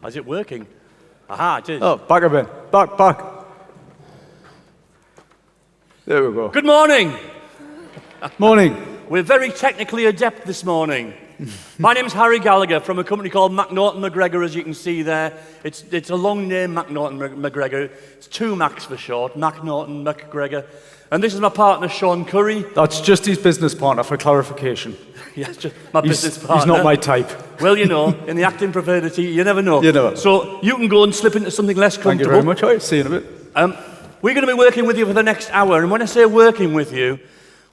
Is it working? Aha, it is. Oh, back a bit. Back. There we go. Good morning. Morning. We're very technically adept this morning. My name's Harry Gallagher from a company called McNaughton McGregor, as you can see there. It's a long name, McNaughton McGregor. It's two Macs for short, McNaughton McGregor. And this is my partner, Sean Curry. That's just his business partner, for clarification. Yes, just my business partner. He's not my type. Well, you know, in the acting fraternity, you never know. You know. So you can go and slip into something less comfortable. Thank you very much. All right, see you in a bit. We're going to be working with you for the next hour. And when I say working with you,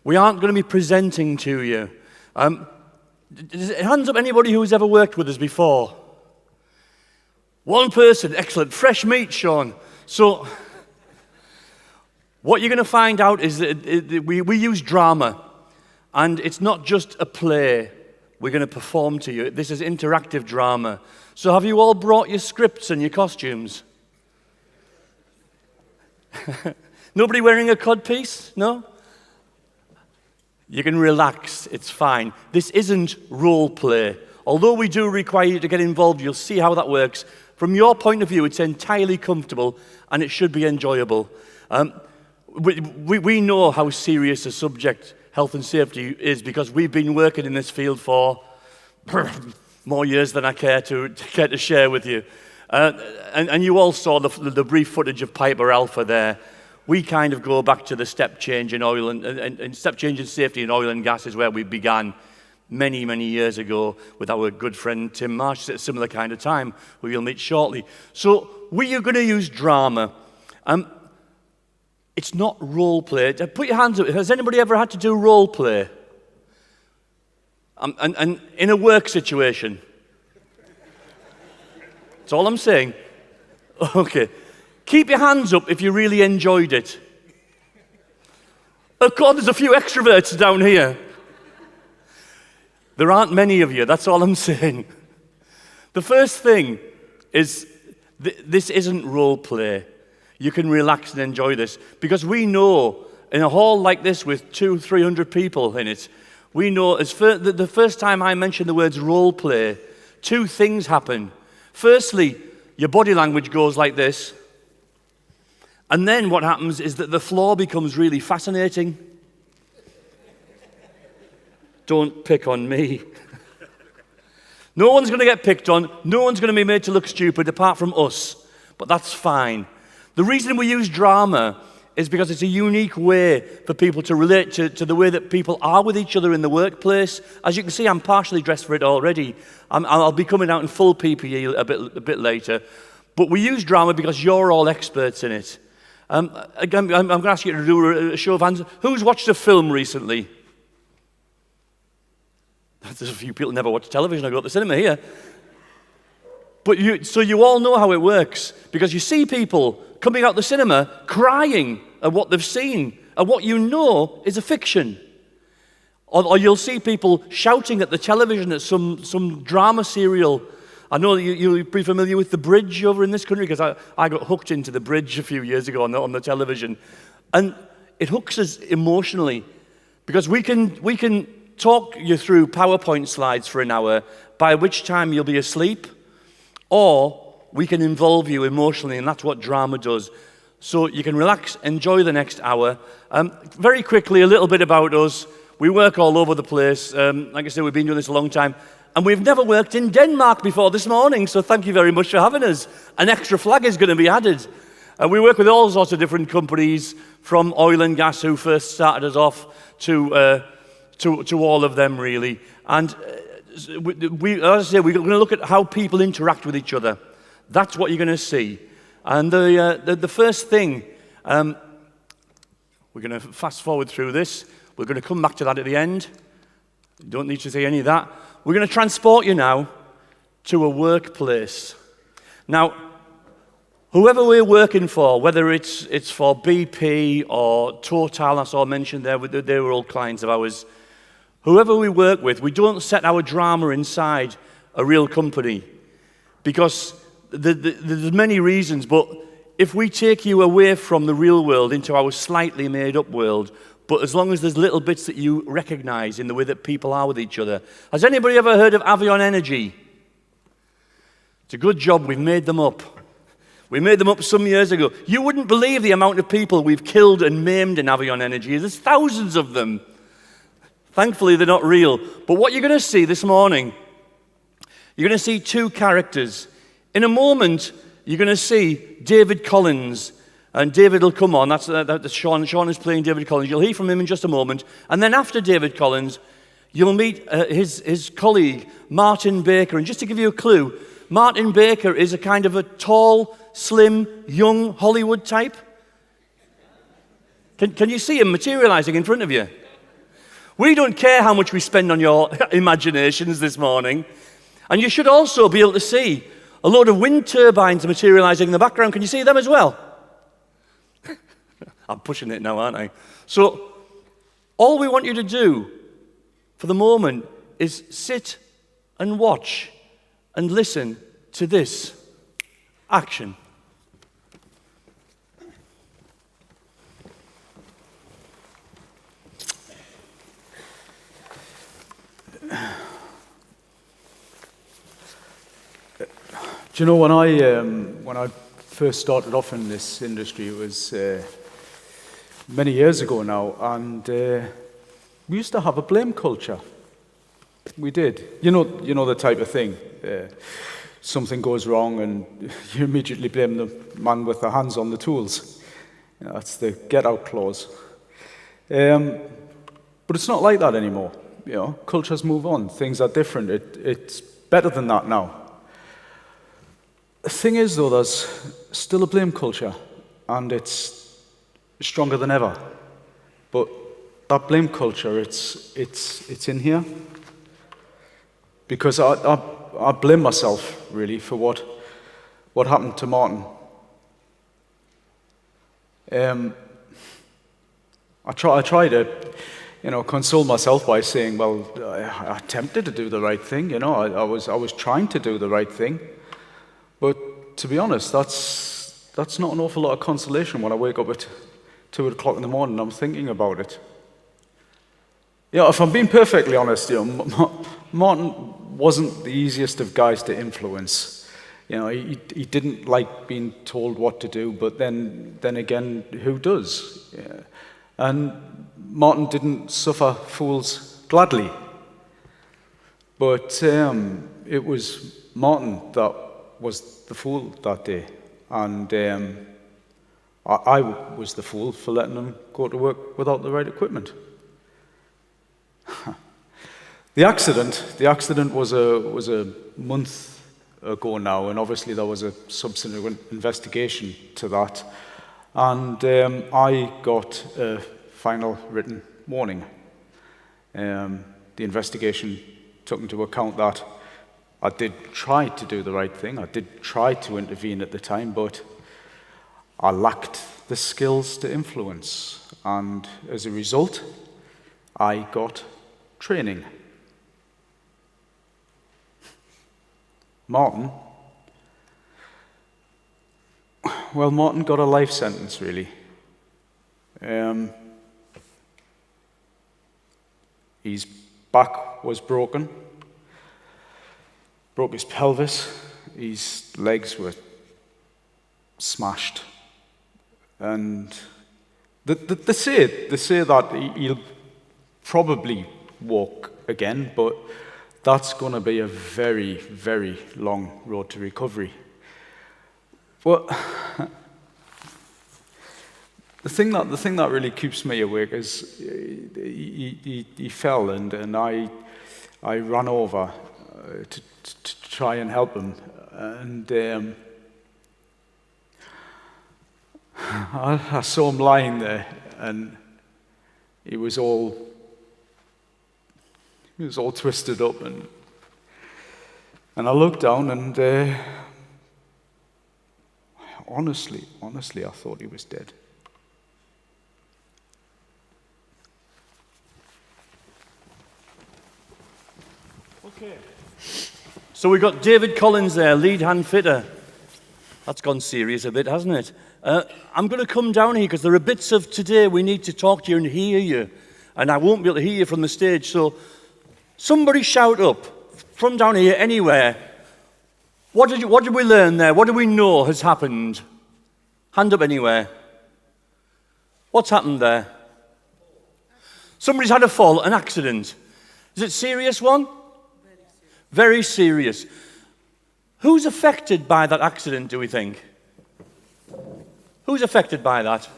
we aren't going to be presenting to you. Hands up anybody who's ever worked with us before. One person, excellent. Fresh meat, Sean. So what you're going to find out is that we use drama. And it's not just a play we're going to perform to you. This is interactive drama. So have you all brought your scripts and your costumes? Nobody wearing a codpiece? No? You can relax, it's fine. This isn't role play. Although we do require you to get involved, you'll see how that works. From your point of view, it's entirely comfortable and it should be enjoyable. We know how serious a subject health and safety is because we've been working in this field for more years than I care to share with you. And you all saw the brief footage of Piper Alpha there. We kind of go back to the step change in oil and step change in safety in oil and gas is where we began many, many years ago with our good friend Tim Marsh at a similar kind of time, who you'll meet shortly. So we are going to use drama. It's not role play. Put your hands up. Has anybody ever had to do role play? And in a work situation? That's all I'm saying. Okay. Keep your hands up if you really enjoyed it. Oh God, there's a few extroverts down here. There aren't many of you, that's all I'm saying. The first thing is, this isn't role play. You can relax and enjoy this. Because we know, in a hall like this with 200-300 people in it, we know the first time I mention the words role play, two things happen. Firstly, your body language goes like this. And then what happens is that the floor becomes really fascinating. Don't pick on me. No one's going to get picked on. No one's going to be made to look stupid apart from us. But that's fine. The reason we use drama is because it's a unique way for people to relate to the way that people are with each other in the workplace. As you can see, I'm partially dressed for it already. I'll be coming out in full PPE a bit later. But we use drama because you're all experts in it. Again, I'm going to ask you to do a show of hands. Who's watched a film recently? There's a few people who never watch television. I go to the cinema here. But so you all know how it works, because you see people coming out the cinema crying at what they've seen, and what you know is a fiction. Or you'll see people shouting at the television at some drama serial. I know that you'll be familiar with The Bridge over in this country, because I got hooked into The Bridge a few years ago on the television. And it hooks us emotionally, because we can talk you through PowerPoint slides for an hour, by which time you'll be asleep, or we can involve you emotionally, and that's what drama does. So you can relax, enjoy the next hour. Very quickly, a little bit about us. We work all over the place. Like I said, we've been doing this a long time. And we've never worked in Denmark before this morning, so thank you very much for having us. An extra flag is going to be added. We work with all sorts of different companies, from oil and gas, who first started us off, to all of them, really. And as I say, we're going to look at how people interact with each other. That's what you're going to see. And the first thing, we're going to fast forward through this. We're going to come back to that at the end. You don't need to say any of that. We're going to transport you now to a workplace. Now, whoever we're working for, whether it's for BP or Total, I saw mentioned there, they were all clients of ours. Whoever we work with, we don't set our drama inside a real company, because there's many reasons, but if we take you away from the real world into our slightly made-up world, but as long as there's little bits that you recognize in the way that people are with each other. Has anybody ever heard of Avion Energy? It's a good job we've made them up. We made them up some years ago. You wouldn't believe the amount of people we've killed and maimed in Avion Energy. There's thousands of them. Thankfully, they're not real. But what you're going to see this morning, you're going to see two characters. In a moment, you're going to see David Collins. And David will come on. That's Sean. Sean is playing David Collins. You'll hear from him in just a moment. And then after David Collins, you'll meet his colleague, Martin Baker. And just to give you a clue, Martin Baker is a kind of a tall, slim, young Hollywood type. Can you see him materializing in front of you? We don't care how much we spend on your imaginations this morning. And you should also be able to see a load of wind turbines materializing in the background. Can you see them as well? I'm pushing it now, aren't I? So all we want you to do for the moment is sit and watch and listen to this. Action. Do you know when I first started off in this industry, it was many years ago now, and we used to have a blame culture. We did. You know the type of thing. Something goes wrong, and you immediately blame the man with the hands on the tools. That's the get-out clause. But it's not like that anymore. Cultures move on. Things are different. It's better than that now. The thing is, though, there's still a blame culture, and it's stronger than ever. But that blame culture, it's in here. Because I blame myself, really, for what happened to Martin. I try to, console myself by saying, well, I attempted to do the right thing. I was trying to do the right thing. But to be honest, that's not an awful lot of consolation when I wake up at 2 o'clock in the morning and I'm thinking about it. If I'm being perfectly honest, Martin wasn't the easiest of guys to influence. He didn't like being told what to do, but then again, who does? Yeah. And Martin didn't suffer fools gladly. But it was Martin that was the fool that day, and I was the fool for letting him go to work without the right equipment. The accident was a month ago now, and obviously there was a subsequent investigation to that, and I got a final written warning. The investigation took into account that I did try to do the right thing. I did try to intervene at the time, but I lacked the skills to influence. And as a result, I got training. Martin got a life sentence, really. His back was broken. Broke his pelvis, his legs were smashed, and they say that he'll probably walk again, but that's going to be a very, very long road to recovery. But the thing that really keeps me awake is he fell, and I ran over to try and help him, and I saw him lying there, and he was all twisted up, and I looked down, and honestly, I thought he was dead. Okay. So we've got David Collins there, lead hand fitter. That's gone serious a bit, hasn't it? I'm going to come down here because there are bits of today we need to talk to you and hear you. And I won't be able to hear you from the stage. So somebody shout up from down here anywhere. What did we learn there? What do we know has happened? Hand up anywhere. What's happened there? Somebody's had a fall, an accident. Is it a serious one? Very serious. Who's affected by that accident, do we think? Who's affected by that?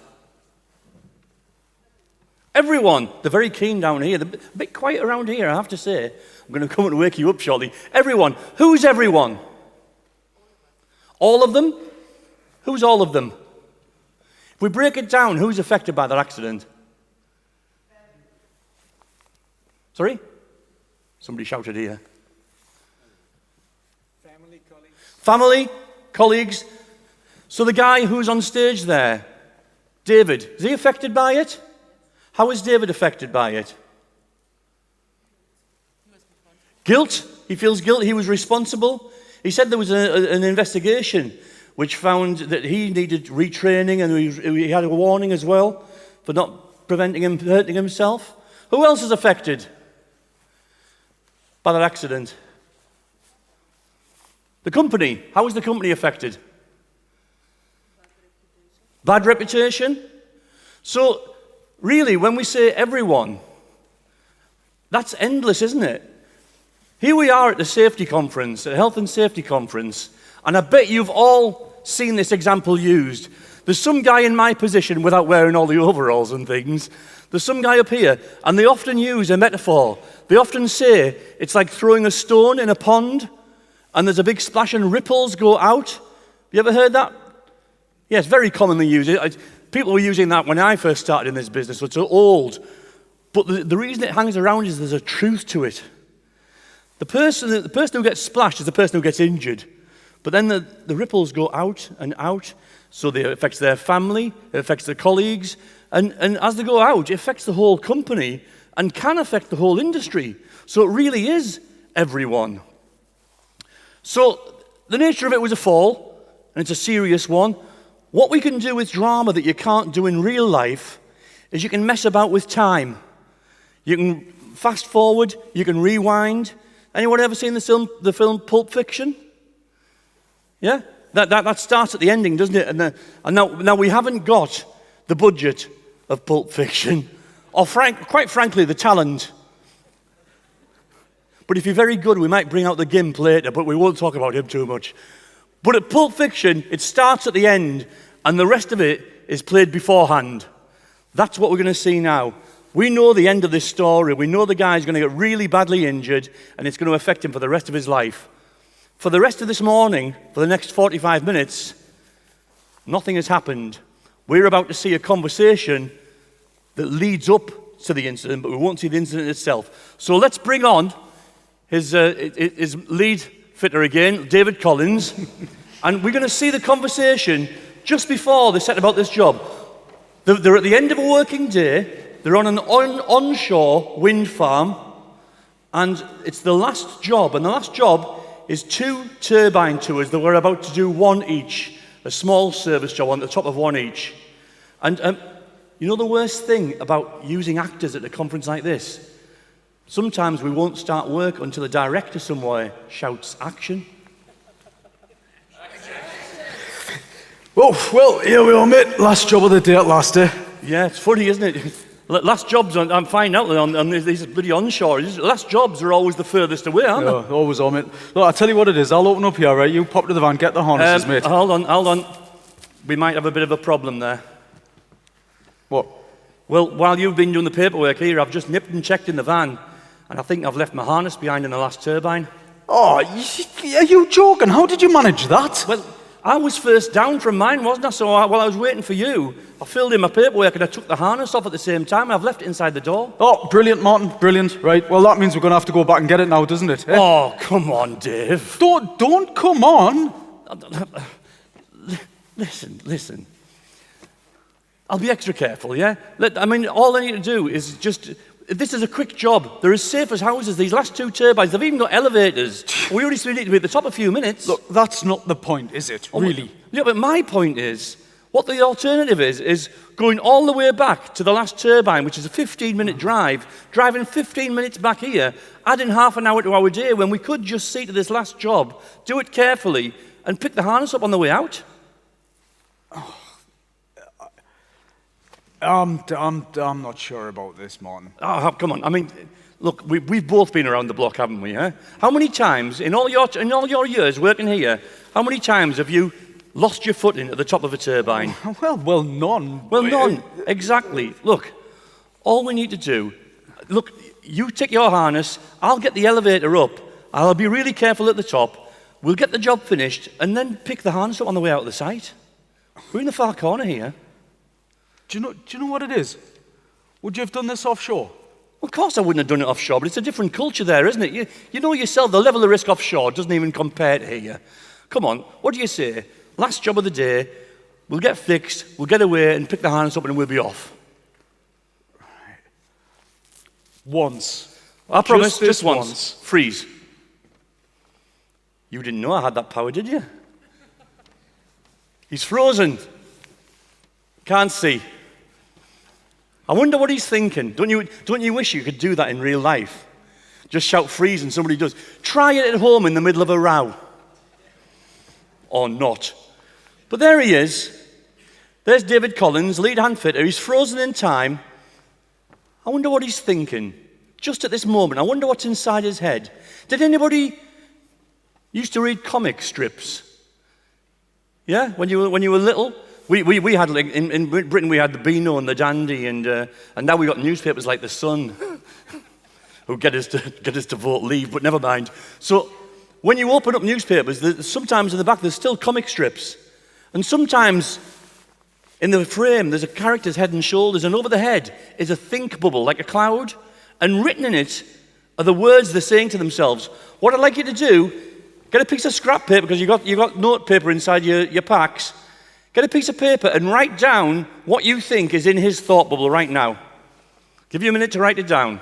Everyone. They're very keen down here. They're a bit quiet around here, I have to say. I'm going to come and wake you up shortly. Everyone. Who's everyone? All of them? Who's all of them? If we break it down, who's affected by that accident? Sorry? Somebody shouted here. Family, colleagues. So the guy who's on stage there, David, is he affected by it? How is David affected by it? Guilt. He feels guilt. He was responsible. He said there was an investigation which found that he needed retraining, and he had a warning as well for not preventing him hurting himself. Who else is affected by that accident? The company. How is the company affected? Bad reputation. So, really, when we say everyone, that's endless, isn't it? Here we are at the safety conference, a health and safety conference, and I bet you've all seen this example used. There's some guy in my position without wearing all the overalls and things. There's some guy up here, and they often use a metaphor. They often say it's like throwing a stone in a pond, and there's a big splash and ripples go out. You ever heard that? Yes, very commonly used. People were using that when I first started in this business, so it's old. But the reason it hangs around is there's a truth to it. The person who gets splashed is the person who gets injured. But then the ripples go out and out, so it affects their family, it affects their colleagues, and as they go out, it affects the whole company and can affect the whole industry. So it really is everyone. So the nature of it was a fall, and it's a serious one. What we can do with drama that you can't do in real life is you can mess about with time. You can fast forward, you can rewind. Anyone ever seen the film Pulp Fiction? Yeah? That starts at the ending, doesn't it? And now we haven't got the budget of Pulp Fiction, or quite frankly, the talent. But if you're very good, we might bring out the gimp later, but we won't talk about him too much. But at Pulp Fiction, it starts at the end, and the rest of it is played beforehand. That's what we're going to see now. We know the end of this story. We know the guy's going to get really badly injured, and it's going to affect him for the rest of his life. For the rest of this morning, for the next 45 minutes, nothing has happened. We're about to see a conversation that leads up to the incident, but we won't see the incident itself. So let's bring on his lead fitter again, David Collins, and we're going to see the conversation just before they set about this job. They're at the end of a working day. They're on an onshore wind farm, and it's the last job. And the last job is 2 turbine tours that we're about to do, one each, a small service job on the top of one each. And you know the worst thing about using actors at a conference like this? Sometimes we won't start work until the director somewhere shouts action. Oh, well, here we are, mate. Last job of the day at last, eh? Yeah, it's funny, isn't it? Last jobs, I'm finding out on these bloody onshore, last jobs are always the furthest away, aren't they? Yeah, always are, mate. Look, I'll tell you what it is. I'll open up here, right? You pop to the van, get the harnesses, mate. Hold on. We might have a bit of a problem there. What? Well, while you've been doing the paperwork here, I've just nipped and checked in the van, and I think I've left my harness behind in the last turbine. Oh, are you joking? How did you manage that? Well, I was first down from mine, wasn't I? So while I was waiting for you, I filled in my paperwork and I took the harness off at the same time, and I've left it inside the door. Oh, brilliant, Martin, brilliant. Right, well, that means we're going to have to go back and get it now, doesn't it? Eh? Oh, come on, Dave. Don't come on. Listen. I'll be extra careful, yeah? All I need to do is just... This is a quick job. They're as safe as houses. These last 2 turbines, they've even got elevators. We only need to be at the top a few minutes. Look, that's not the point, is it? Really? Yeah, but my point is, What the alternative is going all the way back to the last turbine, which is a 15-minute drive, driving 15 minutes back here, adding half an hour to our day when we could just see to this last job, do it carefully, and pick the harness up on the way out. I'm not sure about this, Martin. Oh, come on. I mean, look, we've both been around the block, haven't we? Huh? How many times, in all your years working here, how many times have you lost your footing at the top of a turbine? Well, none. Well, none. Exactly. Look, all we need to do, look, you take your harness, I'll get the elevator up, I'll be really careful at the top, we'll get the job finished, and then pick the harness up on the way out of the site. We're in the far corner here. Do you know what it is? Would you have done this offshore? Well, of course I wouldn't have done it offshore, but it's a different culture there, isn't it? You know yourself, the level of risk offshore doesn't even compare to here. Come on, what do you say? Last job of the day, we'll get fixed, we'll get away and pick the harness up and we'll be off. Once. I promise, just once. Freeze. You didn't know I had that power, did you? He's frozen. Can't see. I wonder what he's thinking. Don't you wish you could do that in real life? Just shout freeze and somebody does. Try it at home in the middle of a row. Or not. But there he is. There's David Collins, lead hand fitter. He's frozen in time. I wonder what he's thinking. Just at this moment, I wonder what's inside his head. Did anybody used to read comic strips? Yeah, when you were little? We had, like, in Britain, we had the Beano and the Dandy, and now we got newspapers like The Sun, who get us to vote Leave, but never mind. So when you open up newspapers, sometimes in the back there's still comic strips, and sometimes in the frame there's a character's head and shoulders, and over the head is a think bubble, like a cloud, and written in it are the words they're saying to themselves. What I'd like you to do, get a piece of scrap paper, because you got note paper inside your packs. Get a piece of paper and write down what you think is in his thought bubble right now. Give you a minute to write it down.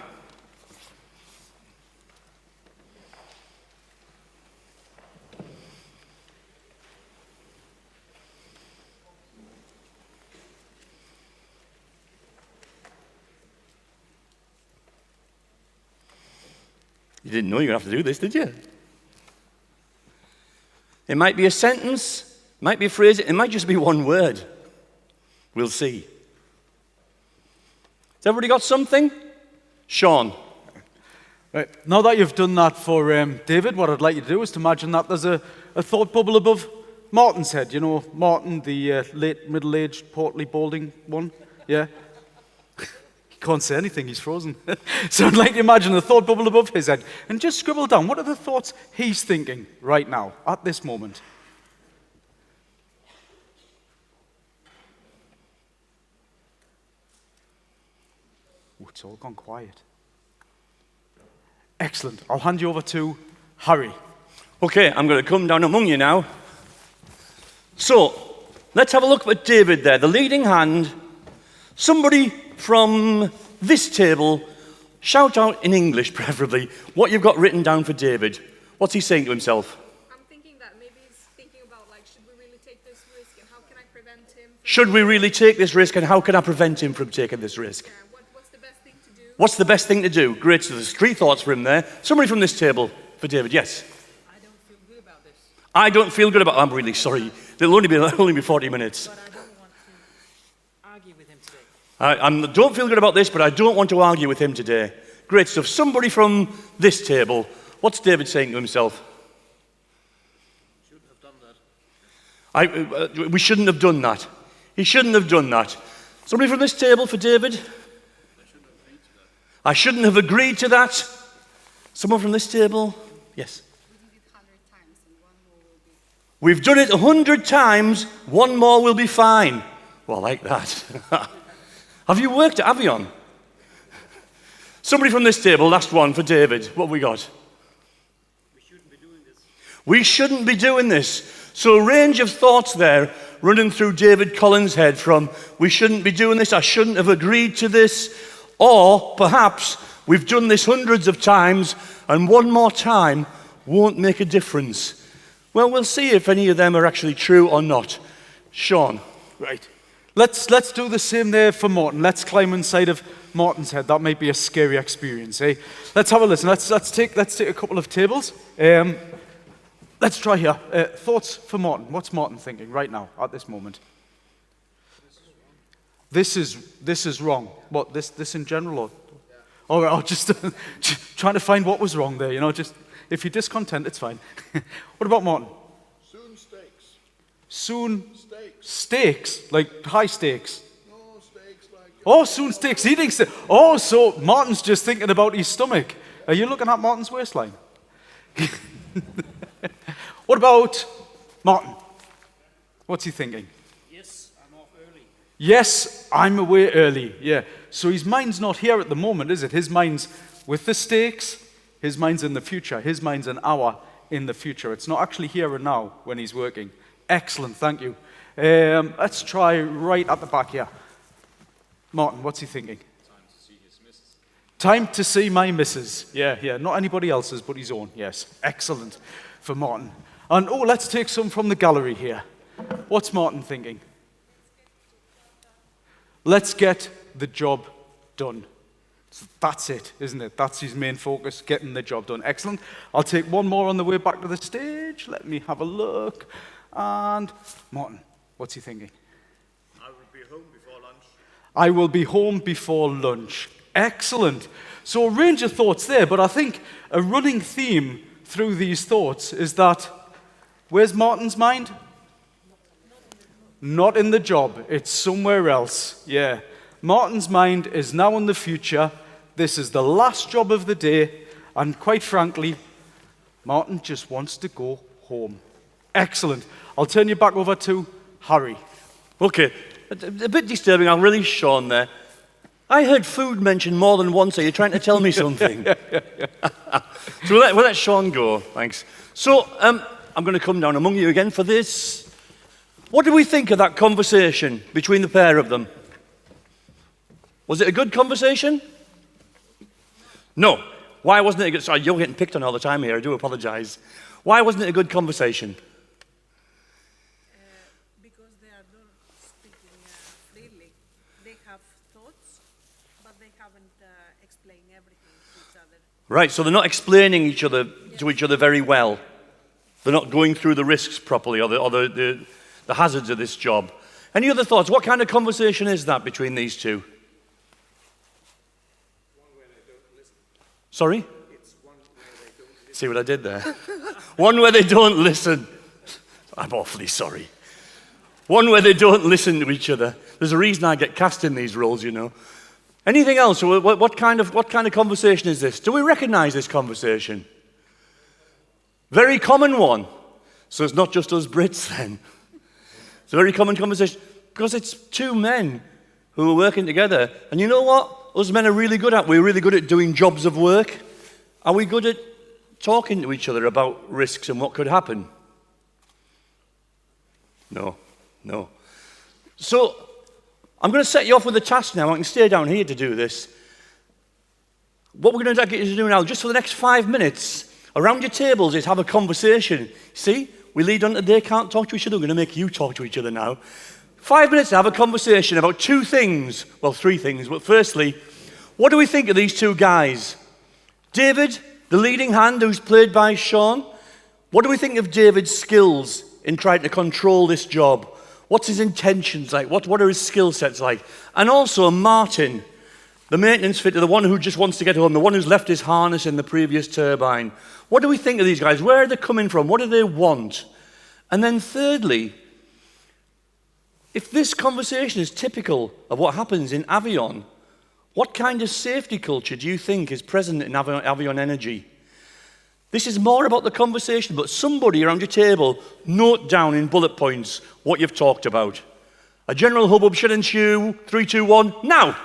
You didn't know you were going to have to do this, did you? It might be a sentence. Might be a phrase, it might just be one word. We'll see. Has everybody got something? Sean. Right. Now that you've done that for David, what I'd like you to do is to imagine that there's a thought bubble above Martin's head. You know, Martin, the late middle-aged, portly, balding one. Yeah? He can't say anything, he's frozen. So I'd like to imagine a thought bubble above his head and just scribble down what are the thoughts he's thinking right now, at this moment. It's all gone quiet. Excellent. I'll hand you over to Harry. Okay, I'm going to come down among you now. So, let's have a look at David there, the leading hand. Somebody from this table, shout out in English preferably, what you've got written down for David. What's he saying to himself? I'm thinking that maybe he's thinking about, like, should we really take this risk and how can I prevent him? Should we really take this risk and how can I prevent him from taking this risk? Yeah, what's the best thing to do? What's the best thing to do? Great, so there's 3 thoughts for him there. Somebody from this table for David, yes? I don't feel good about this. I don't feel good about, I'm really sorry. It'll only be 40 minutes. But I don't want to argue with him today. I don't feel good about this, but I don't want to argue with him today. Great stuff. Somebody from this table, what's David saying to himself? Shouldn't have done that. We shouldn't have done that. He shouldn't have done that. Somebody from this table for David? I shouldn't have agreed to that. Someone from this table? Yes. We did it 100 times and one more will be We've done it 100 times, one more will be fine. Well, I like that. Have you worked at Avion? Somebody from this table, last one for David. What have we got? We shouldn't be doing this. We shouldn't be doing this. So a range of thoughts there running through David Collins' head from, we shouldn't be doing this, I shouldn't have agreed to this, or perhaps we've done this hundreds of times and one more time won't make a difference. Well, we'll see if any of them are actually true or not. Sean. Right. Let's do the same there for Martin. Let's climb inside of Martin's head. That might be a scary experience, eh? Let's have a listen. Let's take a couple of tables. Let's try here. Thoughts for Martin. What's Martin thinking right now at this moment? This is wrong. What, this in general? Or? Yeah. All right, just trying to find what was wrong there, you know, just, if you're discontent, it's fine. What about Martin? Soon steaks. Soon Steaks. steaks, like high stakes. No steaks like. Oh, soon steaks, eating steaks. Oh, so Martin's just thinking about his stomach. Are you looking at Martin's waistline? What about Martin? What's he thinking? Yes, I'm off early. Yes, I'm away early. Yeah. So his mind's not here at the moment, is it? His mind's with the stakes. His mind's in the future. His mind's an hour in the future. It's not actually here and now when he's working. Excellent, thank you. Let's try right at the back here. Martin, what's he thinking? Time to see his missus. Time to see my missus. Yeah. Not anybody else's, but his own. Yes. Excellent for Martin. And let's take some from the gallery here. What's Martin thinking? Let's get the job done. So that's it, isn't it? That's his main focus, getting the job done. Excellent. I'll take one more on the way back to the stage. Let me have a look. And Martin, what's he thinking? I will be home before lunch. I will be home before lunch. Excellent. So a range of thoughts there, but I think a running theme through these thoughts is that, where's Martin's mind? Not in the job. It's somewhere else. Yeah. Martin's mind is now in the future. This is the last job of the day. And quite frankly, Martin just wants to go home. Excellent. I'll turn you back over to Harry. Okay, a bit disturbing. I'll release Sean there. I heard food mentioned more than once. Are you trying to tell me something? So we'll let Sean go. Thanks. So I'm going to come down among you again for this. What do we think of that conversation between the pair of them? Was it a good conversation? No. Why wasn't it a good... Sorry, you're getting picked on all the time here. I do apologize. Why wasn't it a good conversation? Because they are not speaking freely. They have thoughts, but they haven't explained everything to each other. Right, so they're not explaining to each other very well. They're not going through the risks properly or the hazards of this job. Any other thoughts? What kind of conversation is that between these two? Sorry? See what I did there? One where they don't listen. I'm awfully sorry. One where they don't listen to each other. There's a reason I get cast in these roles, you know. Anything else? What kind of conversation is this? Do we recognize this conversation? Very common one. So it's not just us Brits then. It's a very common conversation because it's two men who are working together. And you know what? Us men are really good at. We're really good at doing jobs of work. Are we good at talking to each other about risks and what could happen? No. So I'm going to set you off with a task now. I can stay down here to do this. What we're going to get you to do now, just for the next 5 minutes, around your tables, is have a conversation. See? We lead on to they can't talk to each other. We're going to make you talk to each other now. 5 minutes to have a conversation about two things. Well, three things. But firstly, what do we think of these two guys? David, the leading hand, who's played by Sean. What do we think of David's skills in trying to control this job? What's his intentions like? What are his skill sets like? And also Martin, the maintenance fitter, the one who just wants to get home, the one who's left his harness in the previous turbine. What do we think of these guys? Where are they coming from? What do they want? And then thirdly, if this conversation is typical of what happens in Avion, what kind of safety culture do you think is present in Avion Energy? This is more about the conversation, but somebody around your table note down in bullet points what you've talked about. A general hubbub should ensue. 3, 2, 1, now!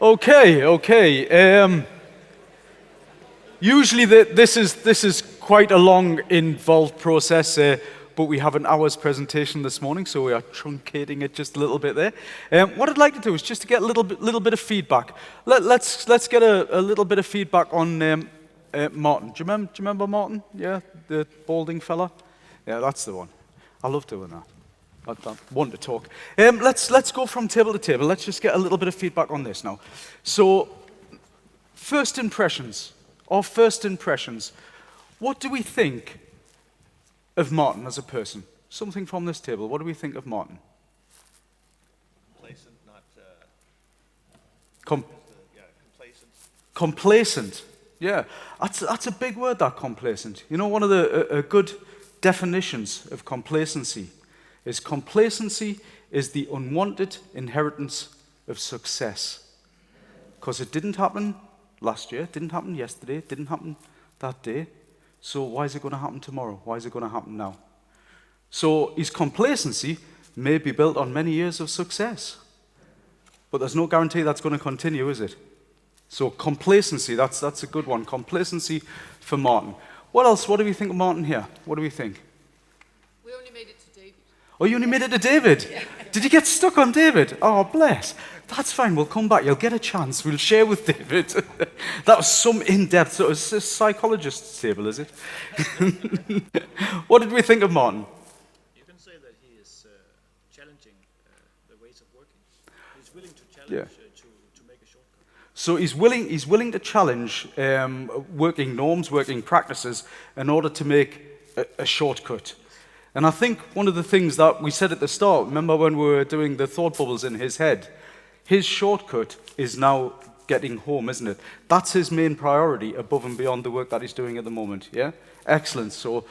Okay. Usually this is quite a long, involved process, but we have an hour's presentation this morning, so we are truncating it just a little bit there. What I'd like to do is just to get a little bit of feedback. Let's get a little bit of feedback on Martin. Do you remember Martin? Yeah, the balding fella. Yeah, that's the one. I love doing that. I want to talk. Let's go from table to table. Let's just get a little bit of feedback on this now. So, first impressions. What do we think of Martin as a person? Something from this table. What do we think of Martin? Complacent, not, complacent. Complacent. Yeah, that's a big word, that complacent. You know, one of the good definitions of complacency is the unwanted inheritance of success. Because it didn't happen last year, it didn't happen yesterday, it didn't happen that day. So why is it going to happen tomorrow? Why is it going to happen now? So his complacency may be built on many years of success. But there's no guarantee that's going to continue, is it? So complacency, that's a good one. Complacency for Martin. What else? What do we think of Martin here? What do we think? We only made it to David. Oh, you only made it to David? Did you get stuck on David? Oh, bless. That's fine, we'll come back. You'll get a chance. We'll share with David. That was some in-depth, so it's a psychologist's table, is it? What did we think of Martin? You can say that he is challenging the ways of working. He's willing to challenge to make a shortcut. So he's willing to challenge working norms, working practices in order to make a shortcut. And I think one of the things that we said at the start, remember when we were doing the thought bubbles in his head, his shortcut is now getting home, isn't it? That's his main priority above and beyond the work that he's doing at the moment, yeah? Excellent, so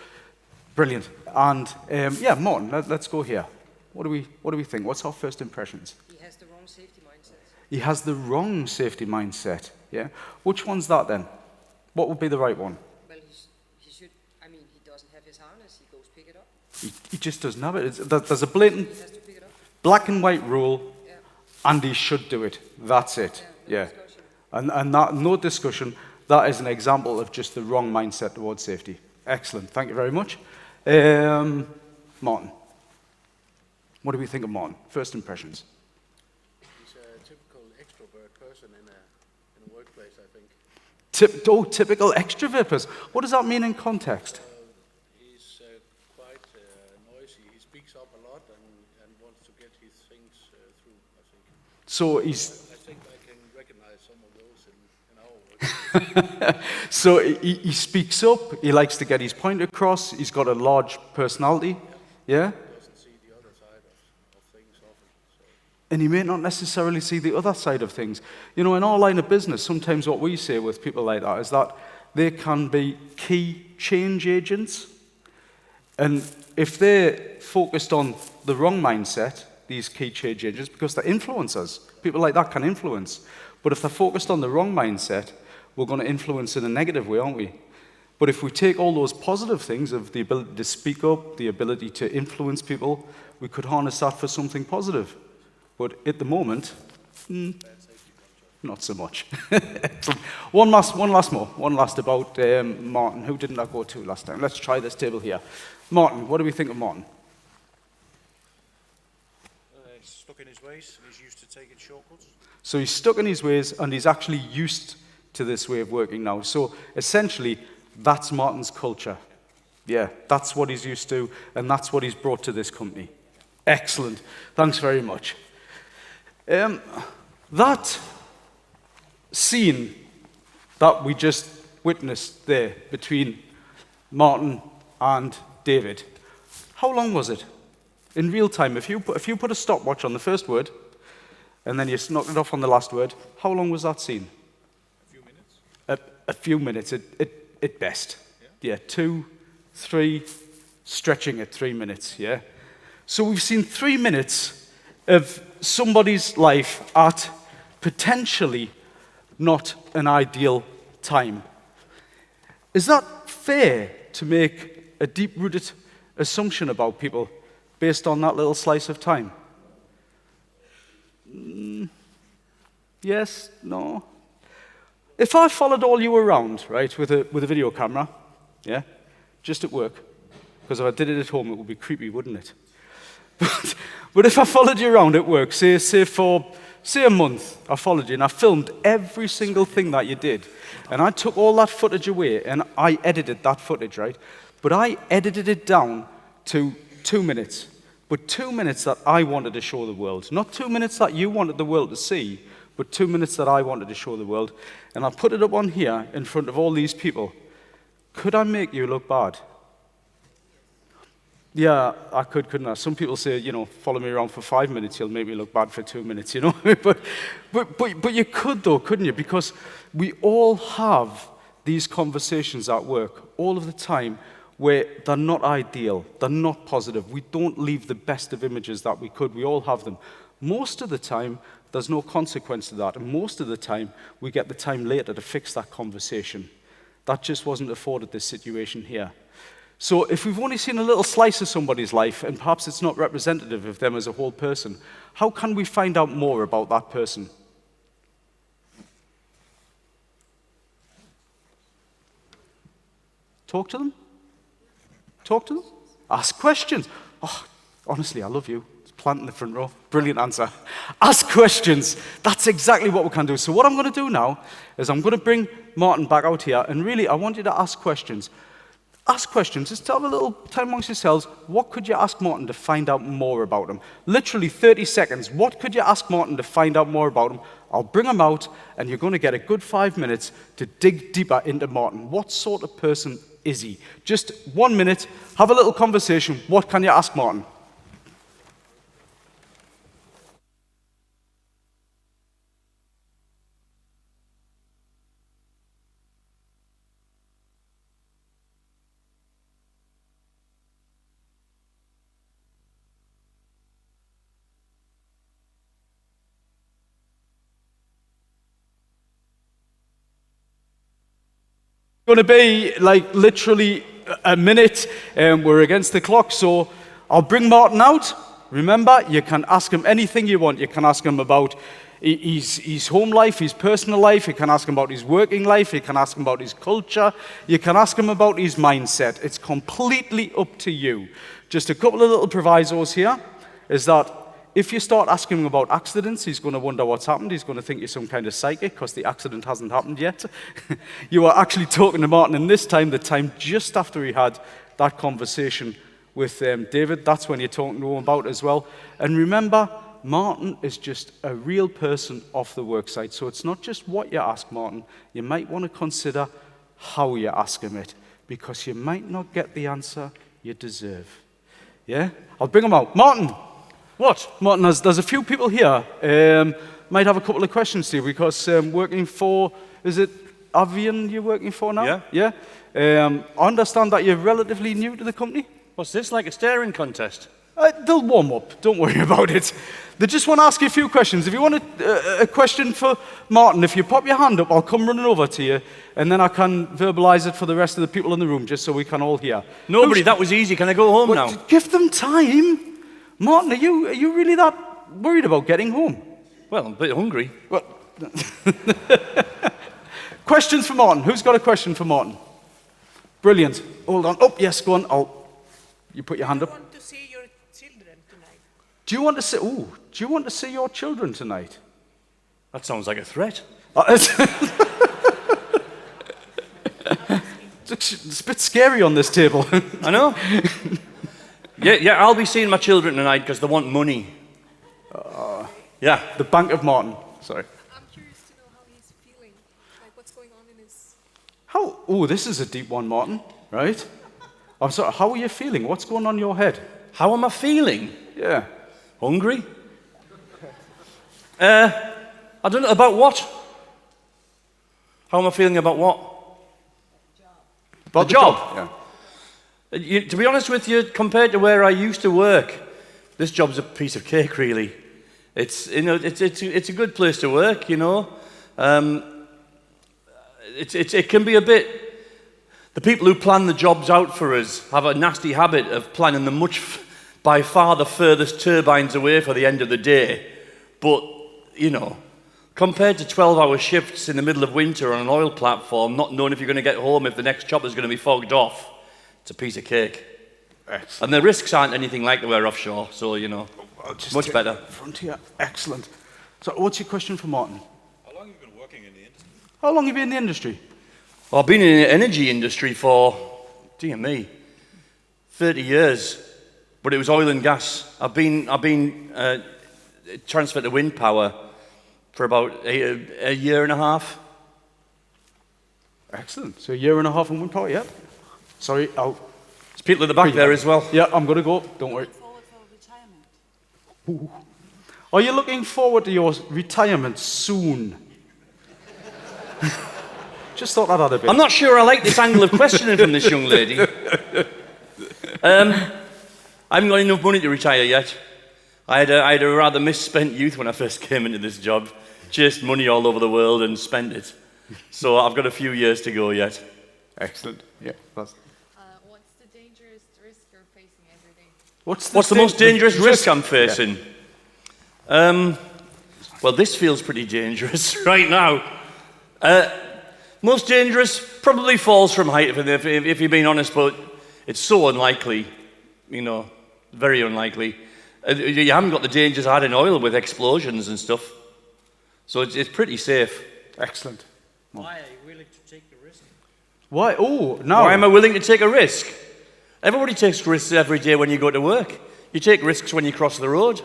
brilliant. And Martin, let's go here. What do we think? What's our first impressions? He has the wrong safety mindset. He has the wrong safety mindset, yeah? Which one's that then? What would be the right one? Well, he should, he doesn't have his harness, he goes pick it up. He just doesn't have it. There's a blatant He has to pick it up. black and white rule, Yeah. and he should do it. That's it. No Yeah. discussion. And that, no discussion, that is an example of just the wrong mindset towards safety. Excellent. Thank you very much. Martin. What do we think of Martin? First impressions. He's a typical extrovert person in a workplace, I think. Typical extrovert person. What does that mean in context? He's quite noisy. He speaks up a lot and wants to get his things through, I think. So he's I think I can recognize some of those in our work. so he speaks up. He likes to get his point across. He's got a large personality. Yeah. Doesn't see the other side of things often. So. And he may not necessarily see the other side of things. You know, in our line of business, sometimes what we say with people like that is that they can be key change agents. And if they're focused on the wrong mindset, these key change agents, because they're influencers, people like that can influence. But if they're focused on the wrong mindset, we're going to influence in a negative way, aren't we? But if we take all those positive things of the ability to speak up, the ability to influence people, we could harness that for something positive. But at the moment, not so much. One last about Martin. Who didn't I go to last time? Let's try this table here. Martin, what do we think of Martin? He's stuck in his ways and he's used to taking shortcuts. So he's stuck in his ways and he's actually used to this way of working now. So essentially, that's Martin's culture. Yeah, that's what he's used to and that's what he's brought to this company. Excellent. Thanks very much. That scene that we just witnessed there between Martin and David, how long was it? In real time, if you put a stopwatch on the first word and then you knocked it off on the last word, how long was that scene? A few minutes. A few minutes at best. Yeah, 2, 3, stretching at 3 minutes, yeah? So we've seen 3 minutes of somebody's life at potentially not an ideal time. Is that fair to make a deep-rooted assumption about people based on that little slice of time? Yes? No? If I followed all you around, right, with a video camera, yeah, just at work, because if I did it at home, it would be creepy, wouldn't it? But if I followed you around at work, say a month, I followed you and I filmed every single thing that you did, and I took all that footage away and I edited that footage, right? But I edited it down to 2 minutes. But 2 minutes that I wanted to show the world. Not 2 minutes that you wanted the world to see, but 2 minutes that I wanted to show the world. And I put it up on here in front of all these people. Could I make you look bad? Yeah, I could, couldn't I? Some people say, follow me around for 5 minutes, you'll make me look bad for 2 minutes, But you could though, couldn't you? Because we all have these conversations at work all of the time where they're not ideal, they're not positive. We don't leave the best of images that we could. We all have them. Most of the time, there's no consequence to that. And most of the time, we get the time later to fix that conversation. That just wasn't afforded this situation here. So if we've only seen a little slice of somebody's life, and perhaps it's not representative of them as a whole person, how can we find out more about that person? Talk to them? Talk to them? Ask questions. Oh, honestly, I love you. It's plant in the front row. Brilliant answer. Ask questions. That's exactly what we can do. So what I'm going to do now is I'm going to bring Martin back out here, and really, I want you to ask questions. Ask questions. Just have a little time amongst yourselves. What could you ask Martin to find out more about him? Literally 30 seconds. What could you ask Martin to find out more about him? I'll bring him out, and you're going to get a good 5 minutes to dig deeper into Martin. What sort of person is he? Just 1 minute. Have a little conversation. What can you ask Martin? Going to be like literally a minute, and we're against the clock, so I'll bring Martin out. Remember, you can ask him anything you want. You can ask him about his home life, his personal life. You can ask him about his working life. You can ask him about his culture. You can ask him about his mindset. It's completely up to you. Just a couple of little provisos here is that if you start asking him about accidents, he's going to wonder what's happened. He's going to think you're some kind of psychic because the accident hasn't happened yet. You are actually talking to Martin, and this time, the time just after he had that conversation with David, that's when you're talking to him about as well. And remember, Martin is just a real person off the worksite. So it's not just what you ask Martin. You might want to consider how you ask him it, because you might not get the answer you deserve. Yeah? I'll bring him out. Martin! What? Martin, there's a few people here. Might have a couple of questions to you, because working for, is it Avian you're working for now? Yeah. Yeah? I understand that you're relatively new to the company. What's this, like a staring contest? They'll warm up. Don't worry about it. They just want to ask you a few questions. If you want a question for Martin, if you pop your hand up, I'll come running over to you, and then I can verbalize it for the rest of the people in the room, just so we can all hear. Nobody, that was easy. Can I go home now? Give them time. Martin, are you really that worried about getting home? Well, I'm a bit hungry. Well, questions for Martin. Who's got a question for Martin? Brilliant. Hold on. Oh, yes, go on. You put your hand I up. want to see your children tonight. Do you want to see your children tonight? That sounds like a threat. It's a bit scary on this table. I know. Yeah, I'll be seeing my children tonight because they want money. Yeah. The Bank of Martin. Sorry. I'm curious to know how he's feeling, like what's going on in his... Oh, this is a deep one, Martin, right? I'm sorry, how are you feeling? What's going on in your head? How am I feeling? Yeah. Hungry? I don't know, about what? How am I feeling about what? About the job? Yeah. To be honest with you, compared to where I used to work, this job's a piece of cake, really. It's a good place to work, you know. It can be a bit. The people who plan the jobs out for us have a nasty habit of planning them by far the furthest turbines away for the end of the day. But you know, Compared to 12-hour shifts in the middle of winter on an oil platform, not knowing if you're going to get home, if the next chopper is going to be fogged off, it's a piece of cake. Excellent. And the risks aren't anything like they were offshore, so, you know, I'll just much take better. Frontier, excellent. So what's your question for Martin? How long have you been working in the industry? How long have you been in the industry? Well, I've been in the energy industry for, dear me, 30 years, but it was oil and gas. I've been transferred to wind power for about a year and a half. Excellent. So a year and a half in wind power, yeah. Sorry, There's people at the back there as well. Yeah, I'm going to go. Don't worry. Forward for retirement. Are you looking forward to your retirement soon? Just thought that had a bit. I'm not sure I like this angle of questioning from this young lady. I haven't got enough money to retire yet. I had a rather misspent youth when I first came into this job. Chased money all over the world and spent it. So I've got a few years to go yet. Excellent. Yeah. What's the dangerous risk you're facing every day? What's the most dangerous risk I'm facing? Well, this feels pretty dangerous right now. Most dangerous probably falls from height, if you're being honest, but it's so unlikely, you know, very unlikely. You haven't got the dangers I had in oil with explosions and stuff. So it's pretty safe. Excellent. Why are you willing to take the risk? Why? Oh, no. Why am I willing to take a risk? Everybody takes risks every day when you go to work. You take risks when you cross the road.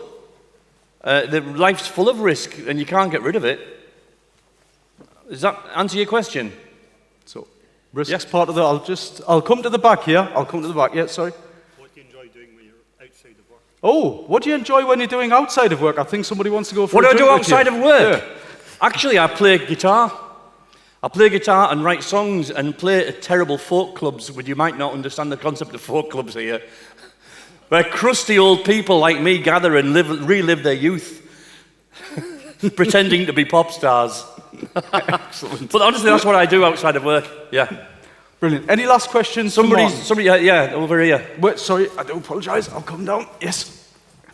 Life's full of risk, and you can't get rid of it. Does that answer your question? So, risk's part of the. I'll come to the back here. Yeah, sorry. What do you enjoy doing when you're outside of work? Oh, what do you enjoy when you're doing outside of work? I think somebody wants to go for What a do I do drink with you. outside of work? Yeah. Actually, I play guitar. I play guitar and write songs and play at terrible folk clubs, but you might not understand the concept of folk clubs here, where crusty old people like me gather and relive their youth, pretending to be pop stars. Excellent. But honestly, that's what I do outside of work. Yeah. Brilliant. Any last questions? for Somebody, Martin? yeah, over here. Wait, sorry, I do apologise. I'll come down. Yes. How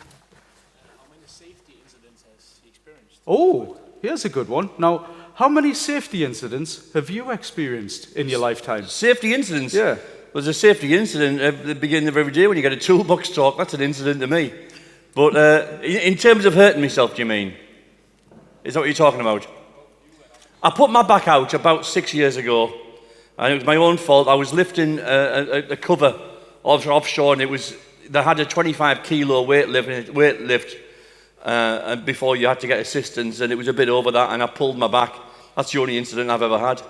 many safety incidents has he experienced? Oh, here's a good one. Now, how many safety incidents have you experienced in your lifetime? Safety incidents. Yeah. There's a safety incident at the beginning of every day when you get a toolbox talk. That's an incident to me. But in terms of hurting myself, do you mean? Is that what you're talking about? I put my back out about 6 years ago, and it was my own fault. I was lifting a cover offshore, and they had a 25-kilo weight lift before you had to get assistance, and it was a bit over that, and I pulled my back. That's the only incident I've ever had.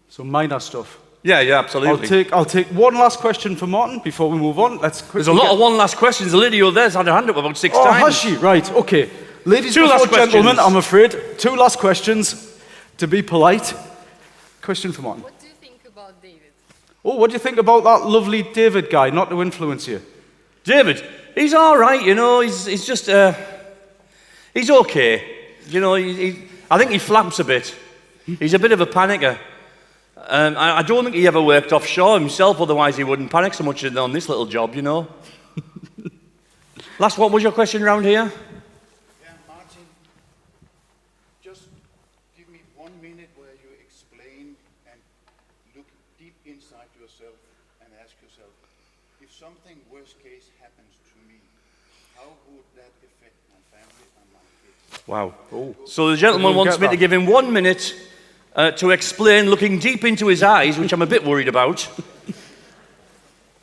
So minor stuff. Yeah, absolutely. I'll take one last question for Martin before we move on. Let's quickly There's a lot of one last questions. The lady over there's had her hand up about 6 Oh, times. has she? Right, okay. Ladies Two last before gentlemen, questions. I'm afraid. 2 last questions, to be polite. Question for Martin. What do you think about David? Oh, what do you think about that lovely David guy, not to influence you? David, he's all right, you know. He's just, he's okay. You know, I think he flaps a bit. He's a bit of a panicker. I don't think he ever worked offshore himself, otherwise he wouldn't panic so much on this little job, you know. What was your question around here? Yeah, Martin, just give me 1 minute where you explain and look deep inside yourself and ask yourself, if something worst case happens to me, how would that affect my family and my kids? Wow. Oh. So the gentleman We'll wants get me that. to give him 1 minute to explain, looking deep into his eyes, which I'm a bit worried about,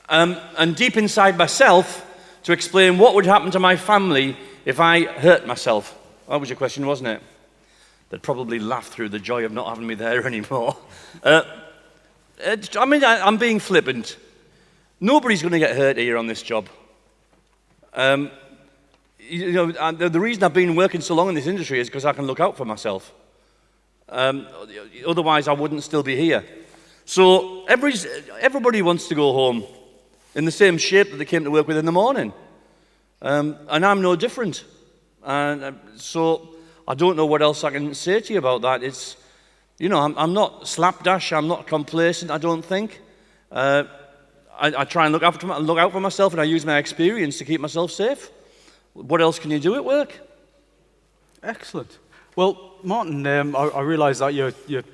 and deep inside myself, to explain what would happen to my family if I hurt myself. That was your question, wasn't it? They'd probably laugh through the joy of not having me there anymore. I'm being flippant. Nobody's going to get hurt here on this job. The reason I've been working so long in this industry is because I can look out for myself. Otherwise, I wouldn't still be here. So everybody wants to go home in the same shape that they came to work with in the morning. And I'm no different. And so I don't know what else I can say to you about that. It's, you know, I'm not slapdash, I'm not complacent, I don't think. I try and look out for myself, and I use my experience to keep myself safe. What else can you do at work? Excellent. Well, Martin, I realise that you're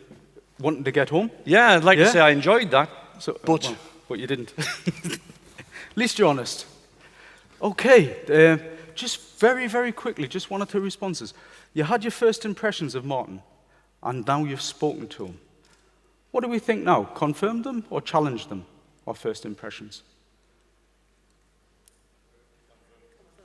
wanting to get home. Yeah, I'd like to Yeah? say I enjoyed that. So, But- well, but you didn't. At least you're honest. Okay, just very, very quickly, just one or two responses. You had your first impressions of Martin, and now you've spoken to him. What do we think now? Confirm them or challenge them, our first impressions?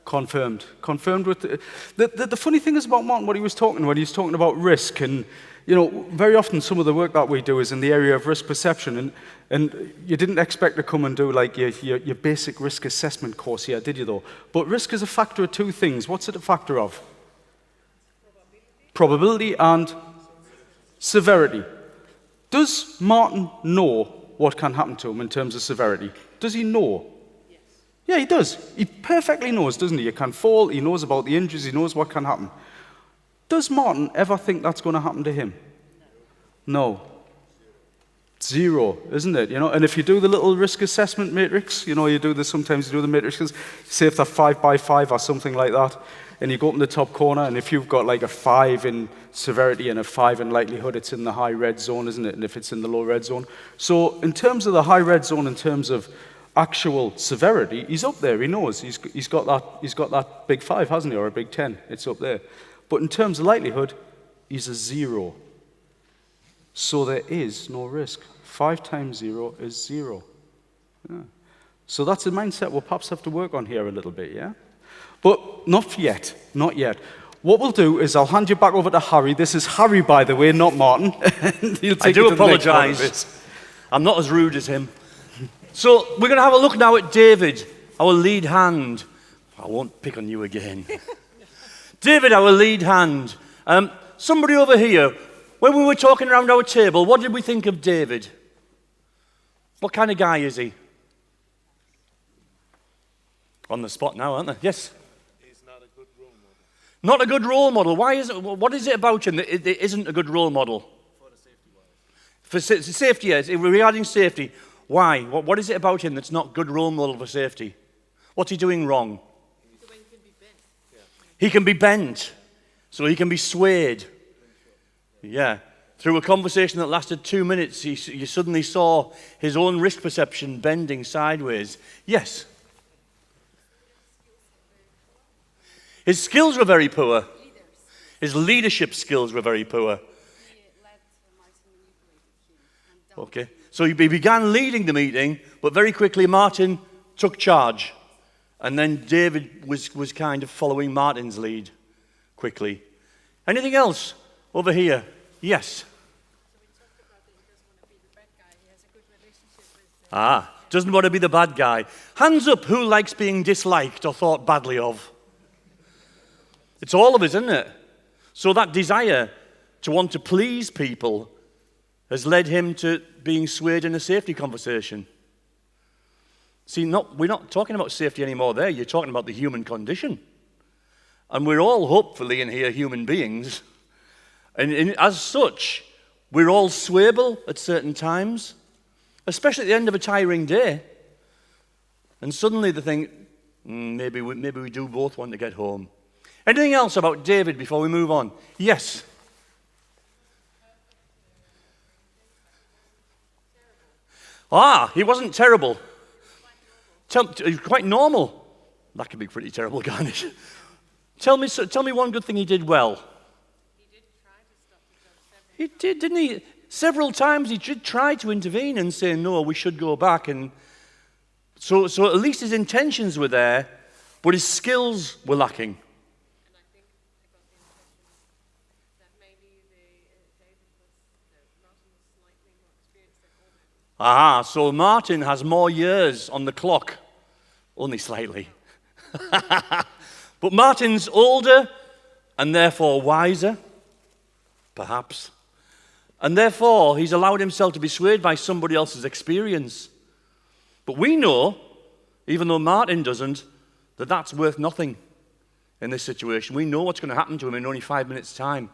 Confirmed. Confirmed with the funny thing is about Martin, what he was talking when he was talking about risk, and you know, very often some of the work that we do is in the area of risk perception, and you didn't expect to come and do like your basic risk assessment course here, did you though? But risk is a factor of two things. What's it a factor of? Probability and severity. Does Martin know what can happen to him in terms of severity? Does he know? Yeah, he does. He perfectly knows, doesn't he? He can fall, he knows about the injuries, he knows what can happen. Does Martin ever think that's going to happen to him? No. Zero, isn't it? You know, and if you do the little risk assessment matrix, you know, you do this sometimes, you do the matrices, say if they're 5 by 5 or something like that, and you go up in the top corner, and if you've got like a 5 in severity and a 5 in likelihood, it's in the high red zone, isn't it? And if it's in the low red zone. So in terms of the high red zone, in terms of actual severity, he's up there, he knows. He's got that big 5, hasn't he, or a big 10, it's up there. But in terms of likelihood, he's a 0. So there is no risk. 5 times 0 is 0. Yeah. So that's a mindset we'll perhaps have to work on here a little bit, yeah? But not yet, not yet. What we'll do is I'll hand you back over to Harry. This is Harry, by the way, not Martin. I do apologise. I'm not as rude as him. So we're going to have a look now at David, our lead hand. I won't pick on you again. David, our lead hand. Somebody over here, when we were talking around our table, what did we think of David? What kind of guy is he? On the spot now, aren't they? Yes? He's not a good role model. Not a good role model. Why is it? What is it about him that it isn't a good role model? For the safety-wise. For safety, yes. Regarding safety, why? What is it about him that's not good role model for safety? What's he doing wrong? He can be bent, so he can be swayed. Yeah. Through a conversation that lasted 2 minutes, you suddenly saw his own risk perception bending sideways. Yes. His skills were very poor. His leadership skills were very poor. Okay. So he began leading the meeting, but very quickly Martin took charge. And then David was kind of following Martin's lead quickly. Anything else over here? Yes. Doesn't want to be the bad guy. Hands up, who likes being disliked or thought badly of? It's all of us, isn't it? So that desire to want to please people has led him to being swayed in a safety conversation. See, we're not talking about safety anymore there. You're talking about the human condition. And we're all, hopefully, in here, human beings. And as such, we're all swayable at certain times, especially at the end of a tiring day. And suddenly they think, maybe we do both want to get home. Anything else about David before we move on? Yes? He wasn't terrible. He's quite normal. That could be pretty terrible, can't it? Tell me one good thing he did well. He did, didn't he? Several times he did try to intervene and say, no, we should go back. And so at least his intentions were there, but his skills were lacking. So Martin has more years on the clock. Only slightly. But Martin's older and therefore wiser, perhaps. And therefore, he's allowed himself to be swayed by somebody else's experience. But we know, even though Martin doesn't, that that's worth nothing in this situation. We know what's going to happen to him in only 5 minutes' time.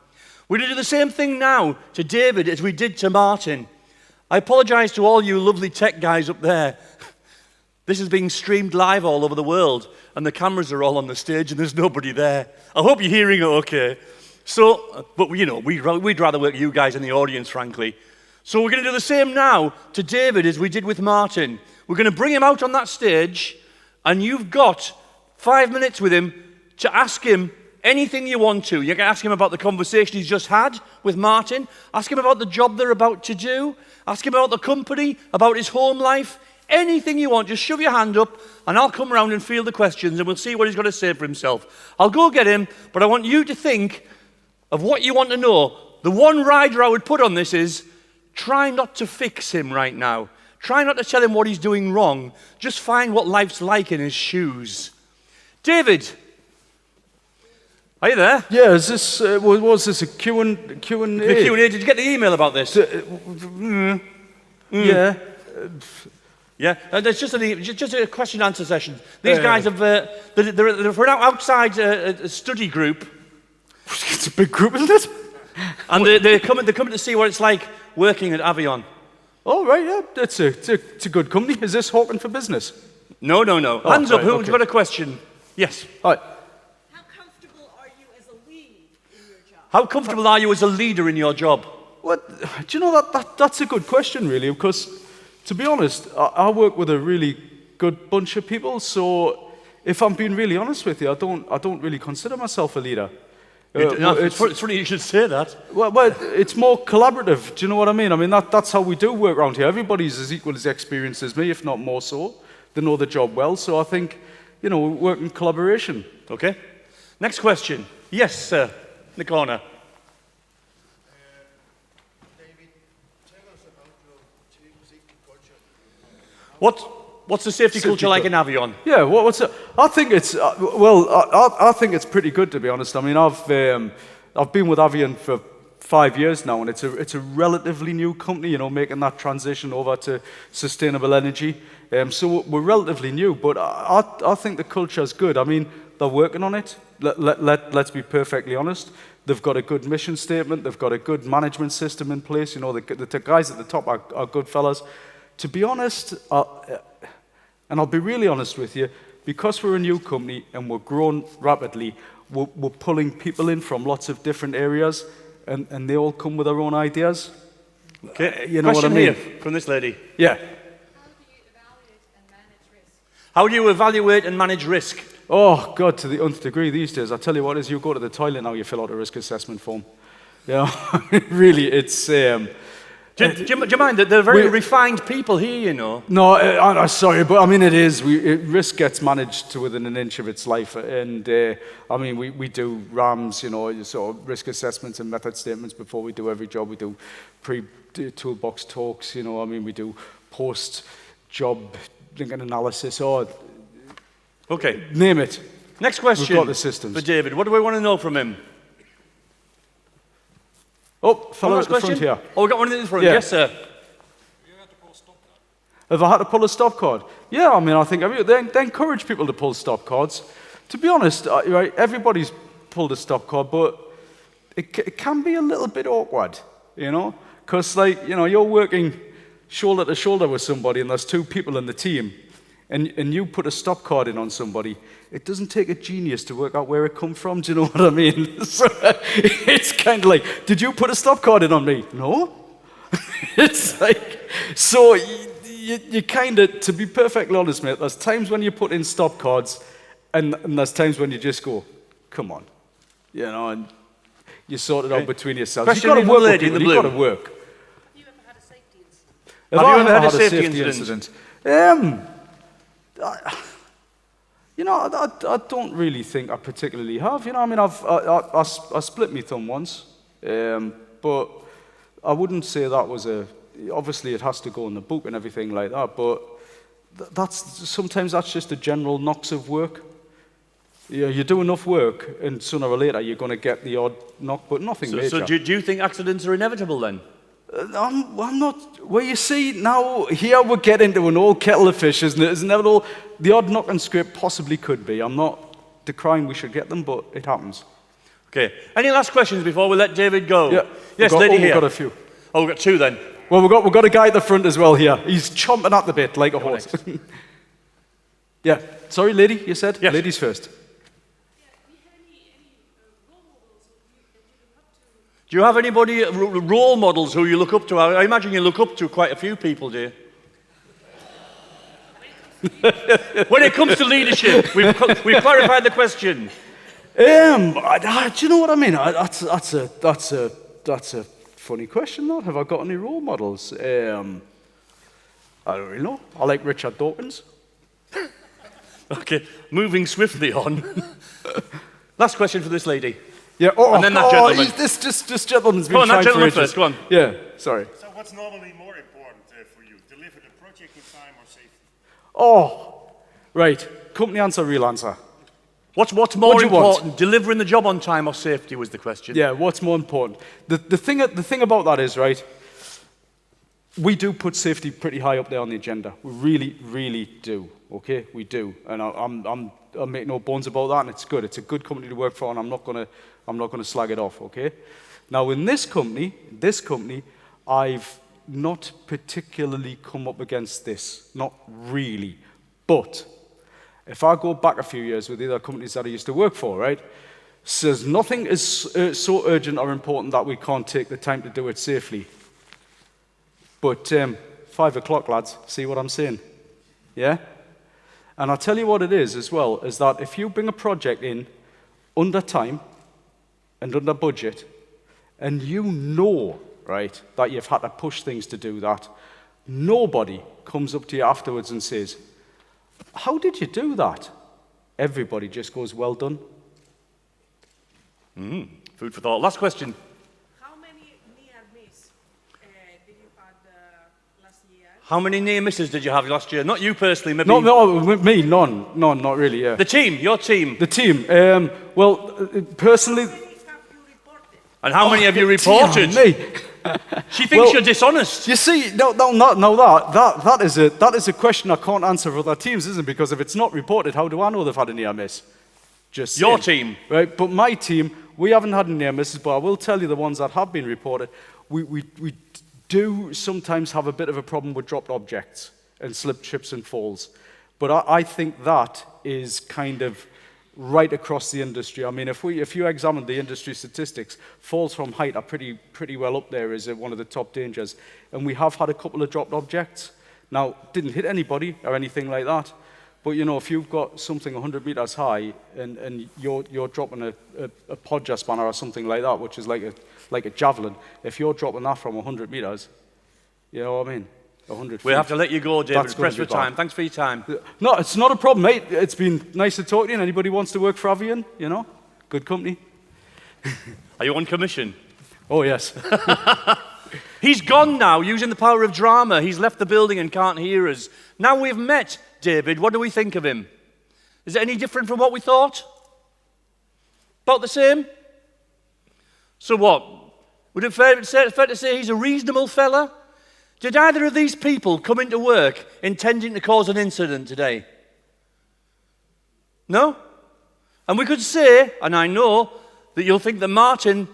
We're going to do the same thing now to David as we did to Martin. I apologize to all you lovely tech guys up there. This is being streamed live all over the world, and the cameras are all on the stage, and there's nobody there. I hope you're hearing it okay. So, but you know, we'd rather work you guys in the audience, frankly. So we're going to do the same now to David as we did with Martin. We're going to bring him out on that stage, and you've got 5 minutes with him to ask him anything you want to. You can ask him about the conversation he's just had with Martin. Ask him about the job they're about to do. Ask him about the company, about his home life. Anything you want, just shove your hand up, and I'll come around and field the questions, and we'll see what he's got to say for himself. I'll go get him, but I want you to think of what you want to know. The one rider I would put on this is, try not to fix him right now. Try not to tell him what he's doing wrong. Just find what life's like in his shoes. David, are you there? Yeah, is this, was this a Q&A? The Q&A, did you get the email about this? Yeah. Yeah, it's just a question and answer session. These guys have, they're for an outside study group. It's a big group, isn't it? And they're coming to see what it's like working at Avion. Oh, right, yeah, it's a good company. Is this Hawking for Business? No. Oh, Hands up, right, who's okay. got a question? Yes. All right. How comfortable are you as a lead in your job? How comfortable are you as a leader in your job? What, do you know that's a good question, really, because to be honest, I work with a really good bunch of people. So if I'm being really honest with you, I don't really consider myself a leader. It's funny you should say that. Well, it's more collaborative. Do you know what I mean? I mean, that's how we do work around here. Everybody's as equal as experienced as me, if not more so. They know the job well. So I think, we work in collaboration. Okay. Next question. Yes, sir. In the corner. David, tell us about your safety culture. What's the safety culture like in Avion? Yeah, what's it? I think it's I think it's pretty good, to be honest. I mean, I've been with Avion for 5 years now, and it's a relatively new company, making that transition over to sustainable energy. So we're relatively new, but I think the culture is good. I mean, they're working on it. Let's be perfectly honest. They've got a good mission statement. They've got a good management system in place. The guys at the top are good fellas. To be honest, and I'll be really honest with you, because we're a new company and we're growing rapidly, we're pulling people in from lots of different areas, and they all come with their own ideas. Okay. You know Question what I mean? here from this lady. Yeah. How do you evaluate and manage risk? Oh, God, to the nth degree these days. I tell you what, as you go to the toilet now, you fill out a risk assessment form. Really, it's... Do you mind that they're very refined people here, No, I'm sorry, but I mean it is. Risk gets managed to within an inch of its life, and I mean we do RAMs, sort of risk assessments and method statements before we do every job. We do pre-toolbox talks, I mean we do post-job thinking analysis, or okay, name it. Next question. We've got the systems. For David, what do we want to know from him? Oh, fellow at the front here. Oh, we got one in the front. Yeah. Yes, sir. Have I had to pull a stop card? Yeah, I mean, I think they encourage people to pull stop cards. To be honest, right, everybody's pulled a stop card, but it can be a little bit awkward, because you're working shoulder to shoulder with somebody, and there's two people in the team, and you put a stop card in on somebody. It doesn't take a genius to work out where it come from. Do you know what I mean? So it's kind of like, did you put a stop card in on me? No. It's like, so you kind of, to be perfectly honest, mate, there's times when you put in stop cards, and there's times when you just go, come on, and you sort it out between yourselves. You've got to work with people. You've got to work. Have you ever had a safety incident? Have you ever had a safety incident? I don't really think I particularly have. I mean, I split my thumb once, but I wouldn't say that was obviously it has to go in the book and everything like that, but sometimes that's just the general knocks of work. You do enough work, and sooner or later you're going to get the odd knock, but nothing major. So do you think accidents are inevitable then? I'm not. Well, you see, now here we get into an old kettle of fish, isn't it? Isn't it all? The odd knock and scrape possibly could be. I'm not decrying we should get them, but it happens. Okay. Any last questions before we let David go? Yeah. Yes, lady here. We've got a few. Oh, we've got two then. Well, we've got a guy at the front as well here. He's chomping at the bit like a horse. Yeah. Sorry, lady, you said? Yes. Ladies first. Do you have anybody, role models who you look up to? I imagine you look up to quite a few people, do you? When it comes to leadership, we've clarified the question. Do you know what I mean? That's a funny question, that. Have I got any role models? I don't really know. I like Richard Dawkins. Okay, moving swiftly on. Last question for this lady. Yeah. And then that gentleman. This gentleman's been Go on, that trying for gentleman ages. first, go on. Yeah, sorry. So what's normally more important for you? Deliver the project in time or safety? Oh, right. Company answer, real answer. What's What more do you want? important, delivering the job on time or safety was the question. Yeah, what's more important? The thing about that is, right, we do put safety pretty high up there on the agenda. We really, really do. Okay, we do, and I make no bones about that. And it's good. It's a good company to work for, and I'm not gonna slag it off. Okay. Now, in this company, I've not particularly come up against this. Not really, but if I go back a few years with the other companies that I used to work for, right, says nothing is so urgent or important that we can't take the time to do it safely. But 5 o'clock, lads, see what I'm saying? Yeah? And I'll tell you what it is as well, is that if you bring a project in under time and under budget, and you know, right, that you've had to push things to do that, nobody comes up to you afterwards and says, how did you do that? Everybody just goes, well done. Food for thought. Last question. How many near miss did you had last year? How many near misses did you have last year? Not you personally, maybe. No, me, none, not really, yeah. The team, your team. The team, personally... How many have you reported? And how many have you reported? Me. She thinks you're dishonest. You see, that is a question I can't answer for other teams, isn't it? Because if it's not reported, how do I know they've had a near miss? Just Your saying. team. Right, but my team, we haven't had any near misses, but I will tell you the ones that have been reported, we do sometimes have a bit of a problem with dropped objects and slip, trips and falls. But I think that is kind of right across the industry. I mean, if you examine the industry statistics, falls from height are pretty well up there as one of the top dangers. And we have had a couple of dropped objects. Now, didn't hit anybody or anything like that. But you know, if you've got something 100 meters high and you're dropping a podger spanner or something like that, which is like a javelin, if you're dropping that from 100 meters, you know what I mean? 100 feet. We have to let you go, David. That's Press gonna for be bad. time. Thanks for your time. No, it's not a problem, mate. It's been nice to talk to you. And anybody wants to work for Avian, you know, good company. Are you on commission? Oh, yes. He's gone now, using the power of drama. He's left the building and can't hear us. Now we've met David. What do we think of him? Is it any different from what we thought? About the same? So what? Would it fair to say he's a reasonable fella? Did either of these people come into work intending to cause an incident today? No? And we could say, and I know, that you'll think that Martin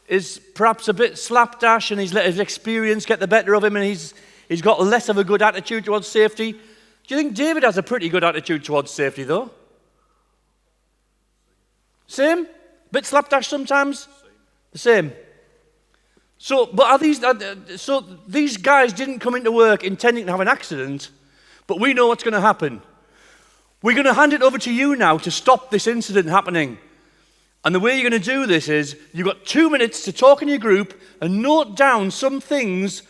is perhaps a bit slapdash and he's let his experience get the better of him and he's got less of a good attitude towards safety. Do you think David has a pretty good attitude towards safety, though? Same? Bit slapdash sometimes? The same. So, but these guys didn't come into work intending to have an accident, but we know what's going to happen. We're going to hand it over to you now to stop this incident happening. And the way you're going to do this is, you've got 2 minutes to talk in your group and note down some things,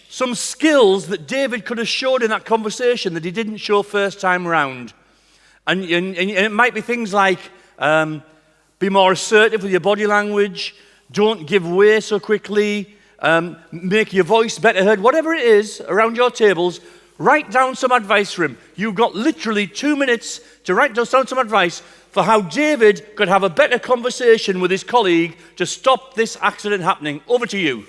some skills that David could have showed in that conversation that he didn't show first time round. And it might be things like, be more assertive with your body language, don't give way so quickly, make your voice better heard, whatever it is around your tables, write down some advice for him. You've got literally 2 minutes to write down some advice for how David could have a better conversation with his colleague to stop this accident happening. Over to you.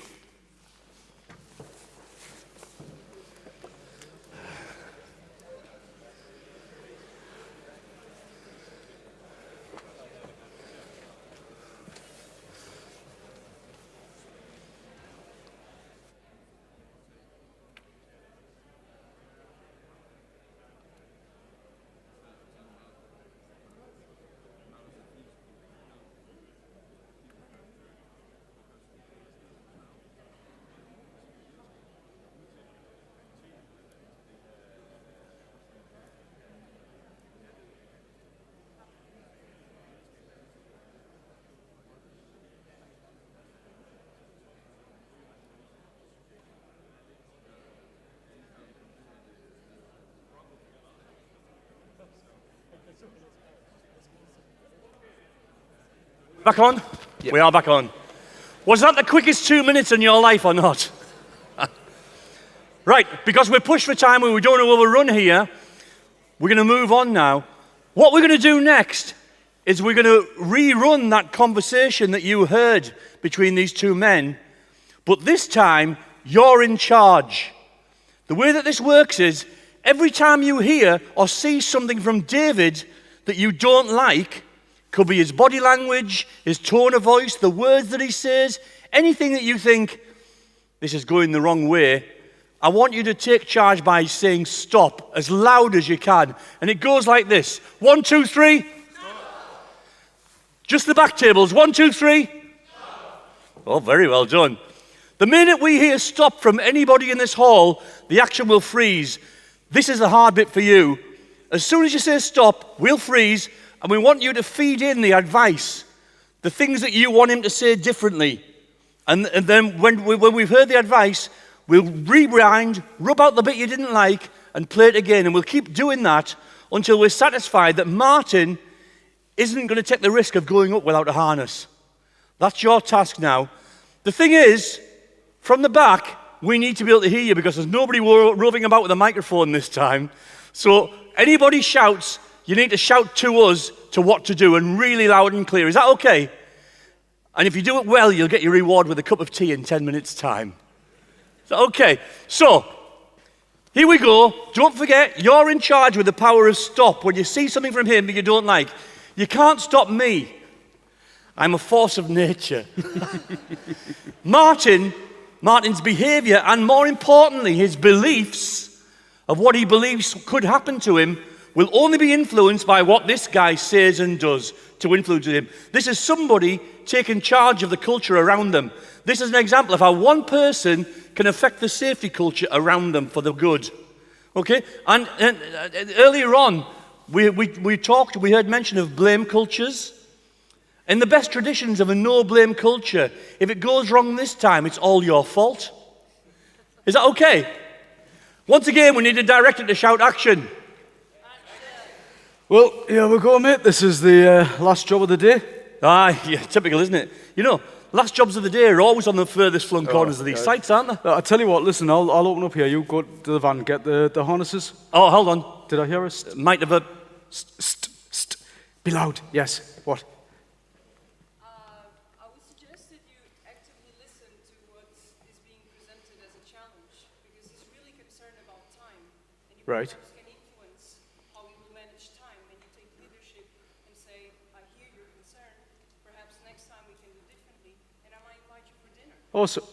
back on? We are back on. Was that the quickest 2 minutes in your life or not? Right, because we're pushed for time and we don't want to overrun here, we're going to move on now. What we're going to do next is we're going to rerun that conversation that you heard between these two men, but this time you're in charge. The way that this works is every time you hear or see something from David that you don't like, could be his body language, his tone of voice, the words that he says, anything that you think, this is going the wrong way, I want you to take charge by saying stop as loud as you can. And it goes like this. 1, 2, 3. Stop. Just the back tables. 1, 2, 3. Stop. Oh, very well done. The minute we hear stop from anybody in this hall, the action will freeze. This is the hard bit for you. As soon as you say stop, we'll freeze, and we want you to feed in the advice, the things that you want him to say differently. And then when we've heard the advice, we'll rewind, rub out the bit you didn't like, and play it again. And we'll keep doing that until we're satisfied that Martin isn't going to take the risk of going up without a harness. That's your task now. The thing is, from the back, we need to be able to hear you because there's nobody roving about with a microphone this time. So anybody shouts, you need to shout to us to what to do, and really loud and clear. Is that okay? And if you do it well, you'll get your reward with a cup of tea in 10 minutes' time. Okay, so here we go. Don't forget, you're in charge with the power of stop. When you see something from him that you don't like, you can't stop me. I'm a force of nature. Martin's behavior, and more importantly, his beliefs of what he believes could happen to him, will only be influenced by what this guy says and does to influence him. This is somebody taking charge of the culture around them. This is an example of how one person can affect the safety culture around them for the good. Okay? And earlier on, we heard mention of blame cultures. In the best traditions of a no-blame culture, if it goes wrong this time, it's all your fault. Is that okay? Once again, we need a director to shout action. Well, here we go, mate. This is the last job of the day. Yeah, typical, isn't it? You know, last jobs of the day are always on the furthest flung corners of these sites, aren't they? I'll tell you what, listen, I'll open up here. You go to the van, get the harnesses. Oh, hold on. Did I hear a Might have a... Be loud. Yes. What? I would suggest that you actively listen to what is being presented as a challenge, because he's really concerned about time, and you Right. perhaps can influence how you will manage time, and you take leadership and say, I hear your concern, perhaps next time we can do differently, and I might invite you for dinner. Oh, so...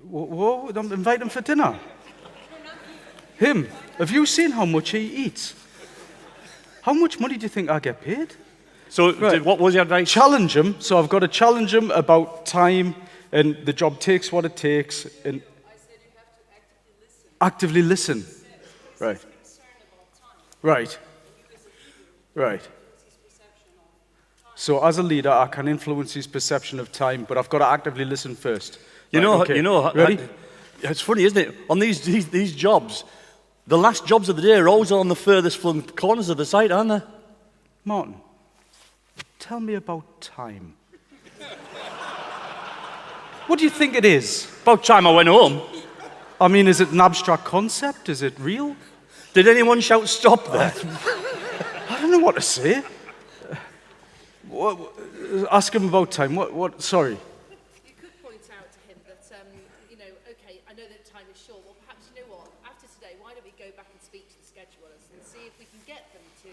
Whoa, I'm inviting him for dinner. Him? Have you seen how much he eats? How much money do you think I get paid? So, Right. what was your advice? Challenge him. So I've got to challenge him about time, and the job takes what it takes. And I said you have to actively listen. actively listen. Right. He's concerned about time, Right. and you as a leader Right. influence his perception of time. So as a leader, I can influence his perception of time, but I've got to actively listen first. You Right, know, okay. Ready? It's funny, isn't it? On these jobs, the last jobs of the day are always on the furthest flung corners of the site, aren't they? Martin, tell me about time. What do you think it is? About time I went home. I mean, is it an abstract concept? Is it real? Did anyone shout stop there? I don't know what to say. Ask him about time. Sorry. You could point out to him that, okay, I know that time is short. Well, perhaps, you know what, after today, why don't we go back and speak to the schedulers and see if we can get them to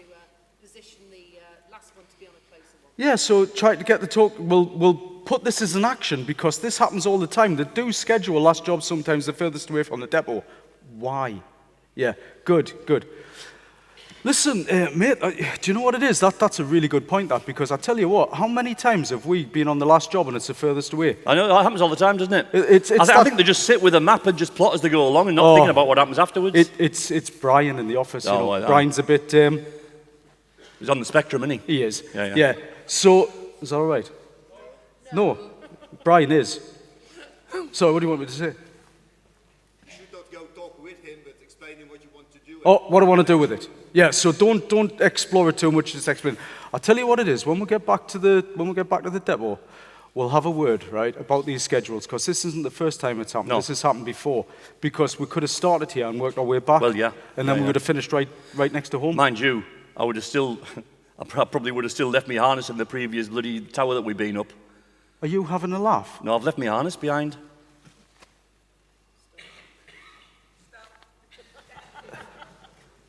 position the last one to be on a closer one. Yeah, so try to get the talk. We'll put this as an action because this happens all the time. They do schedule last jobs sometimes the furthest away from the depot. Why? Yeah, good. Listen, mate, do you know what it is? That's a really good point, that, because I tell you what, how many times have we been on the last job and it's the furthest away? I know, that happens all the time, doesn't it? I I think they just sit with a map and just plot as they go along and not thinking about what happens afterwards. It's Brian in the office. You Oh, know. well, Brian's a bit... He's on the spectrum, isn't he? He is. Yeah. So, is that all right? No. Brian is. So, what do you want me to say? You should not go talk with him, but explain him what you want to do. Oh, what do I want to do with it? Yeah, so don't explore it too much, just explain. I'll tell you what it is. When we get back to the depot, we'll have a word, right, about these schedules, because this isn't the first time it's happened. No. This has happened before, because we could have started here and worked our way back. Well, yeah. And then Yeah, we would have finished right next to home. Mind you, I would have still, I probably would have still left me harness in the previous bloody tower that we've been up. Are you having a laugh? No, I've left my harness behind.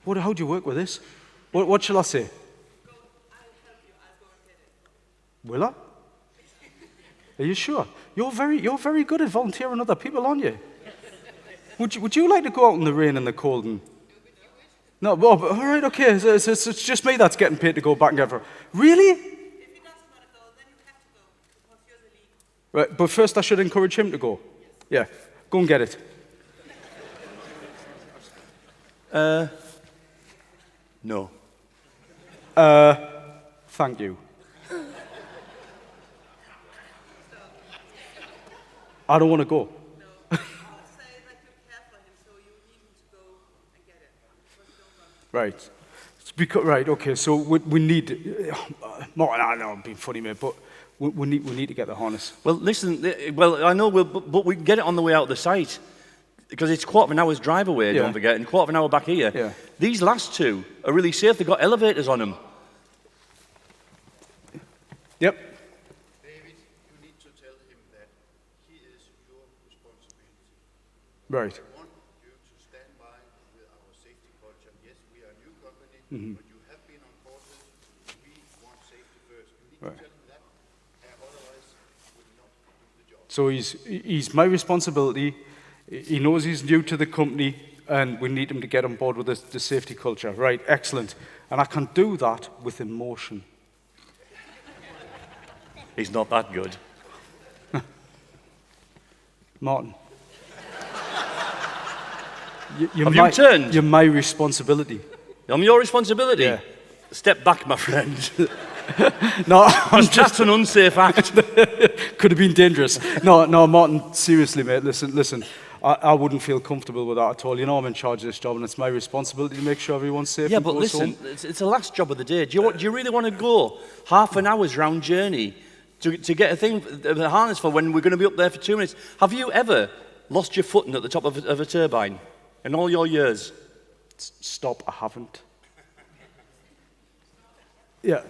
How do you work with this? What shall I say? Will I? Are you sure? You're very good at volunteering other people, aren't you? Would you like to go out in the rain and the cold and? No, Bob. All right, okay. So it's just me that's getting paid to go back and get her. Really? If he doesn't want to go, then you have to go, because you're the lead. Right, but first I should encourage him to go. Yeah, go and get it. No. Thank you. I don't want to go. I'll say that you care for him, so you need him to go and get it. But don't run. Right. It's because, right, okay, so we need... I know I'm being funny, mate, but we need to get the harness. Well, listen, I know, but we can get it on the way out the site. Because it's quarter of an hour's drive away, Yeah. don't forget, and quarter of an hour back here. Yeah. These last two are really safe. They've got elevators on them. Yep. David, you need to tell him that he is your responsibility. Right. I want you to stand by with our safety culture. Yes, we are a new company, Mm-hmm. but you have been on courses. We want safety first. You need Right. to tell him that, otherwise we will not do the job. So he's my responsibility. He knows he's new to the company, and we need him to get on board with the safety culture. Right, excellent. And I can do that with emotion. He's not that good. Martin. Have you turned? You're my responsibility. I'm your responsibility. Yeah. Step back, my friend. No, I'm just... That's an unsafe act. Could have been dangerous. No, Martin, seriously, mate, listen. I wouldn't feel comfortable with that at all. You know I'm in charge of this job, and it's my responsibility to make sure everyone's safe. Yeah, and but goes listen, home. it's the last job of the day. Do you really want to go half an hour's round journey to get a harness for when we're going to be up there for 2 minutes? Have you ever lost your footing at the top of a turbine in all your years? Stop, I haven't. Yeah.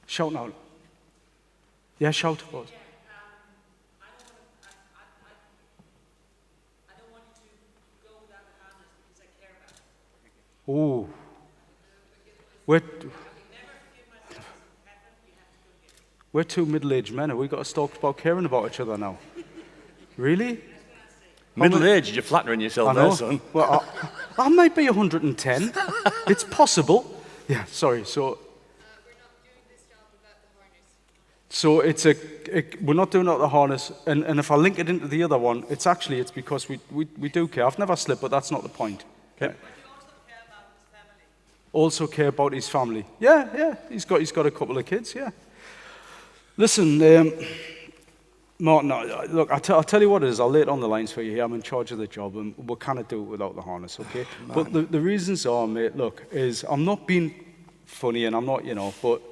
Shout now. Yeah, shout. What? Oh. We're two middle-aged men. Have we got to talk about caring about each other now? Really? Middle-aged, you're flattering yourself I know. there, son. Well, I might be 110. It's possible. Yeah, sorry. So it's we're not doing it at the harness, and if I link it into the other one, it's because we do care. I've never slipped, but that's not the point. Okay. Also care about his family. Yeah. He's got a couple of kids. Yeah. Listen, Martin. Look, I'll tell you what it is. I'll lay it on the lines for you here. I'm in charge of the job, and we'll kind of do it without the harness, okay? But the reasons are, mate. Look, is I'm not being funny, and I'm not, but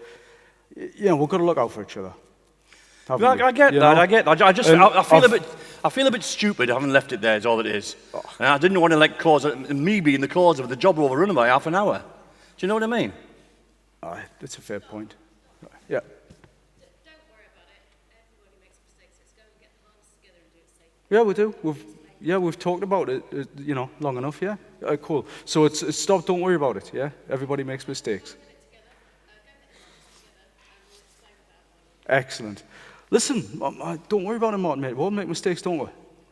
we've got to look out for each other. I get that. I get that. I feel a bit stupid having left it there. Is all it is. And I didn't want to cause me being the cause of the job overrunning by half an hour. Do you know what I mean? Aye, that's a fair point. Yeah. Don't worry about it. Everybody makes mistakes. Let's go and get the harness together and do it safely. Yeah, we do. We've talked about it, long enough. Yeah. Cool. So it's stop. Don't worry about it. Yeah. Everybody makes mistakes. Excellent. Listen, don't worry about it, Martin, mate. We'll make mistakes, don't we?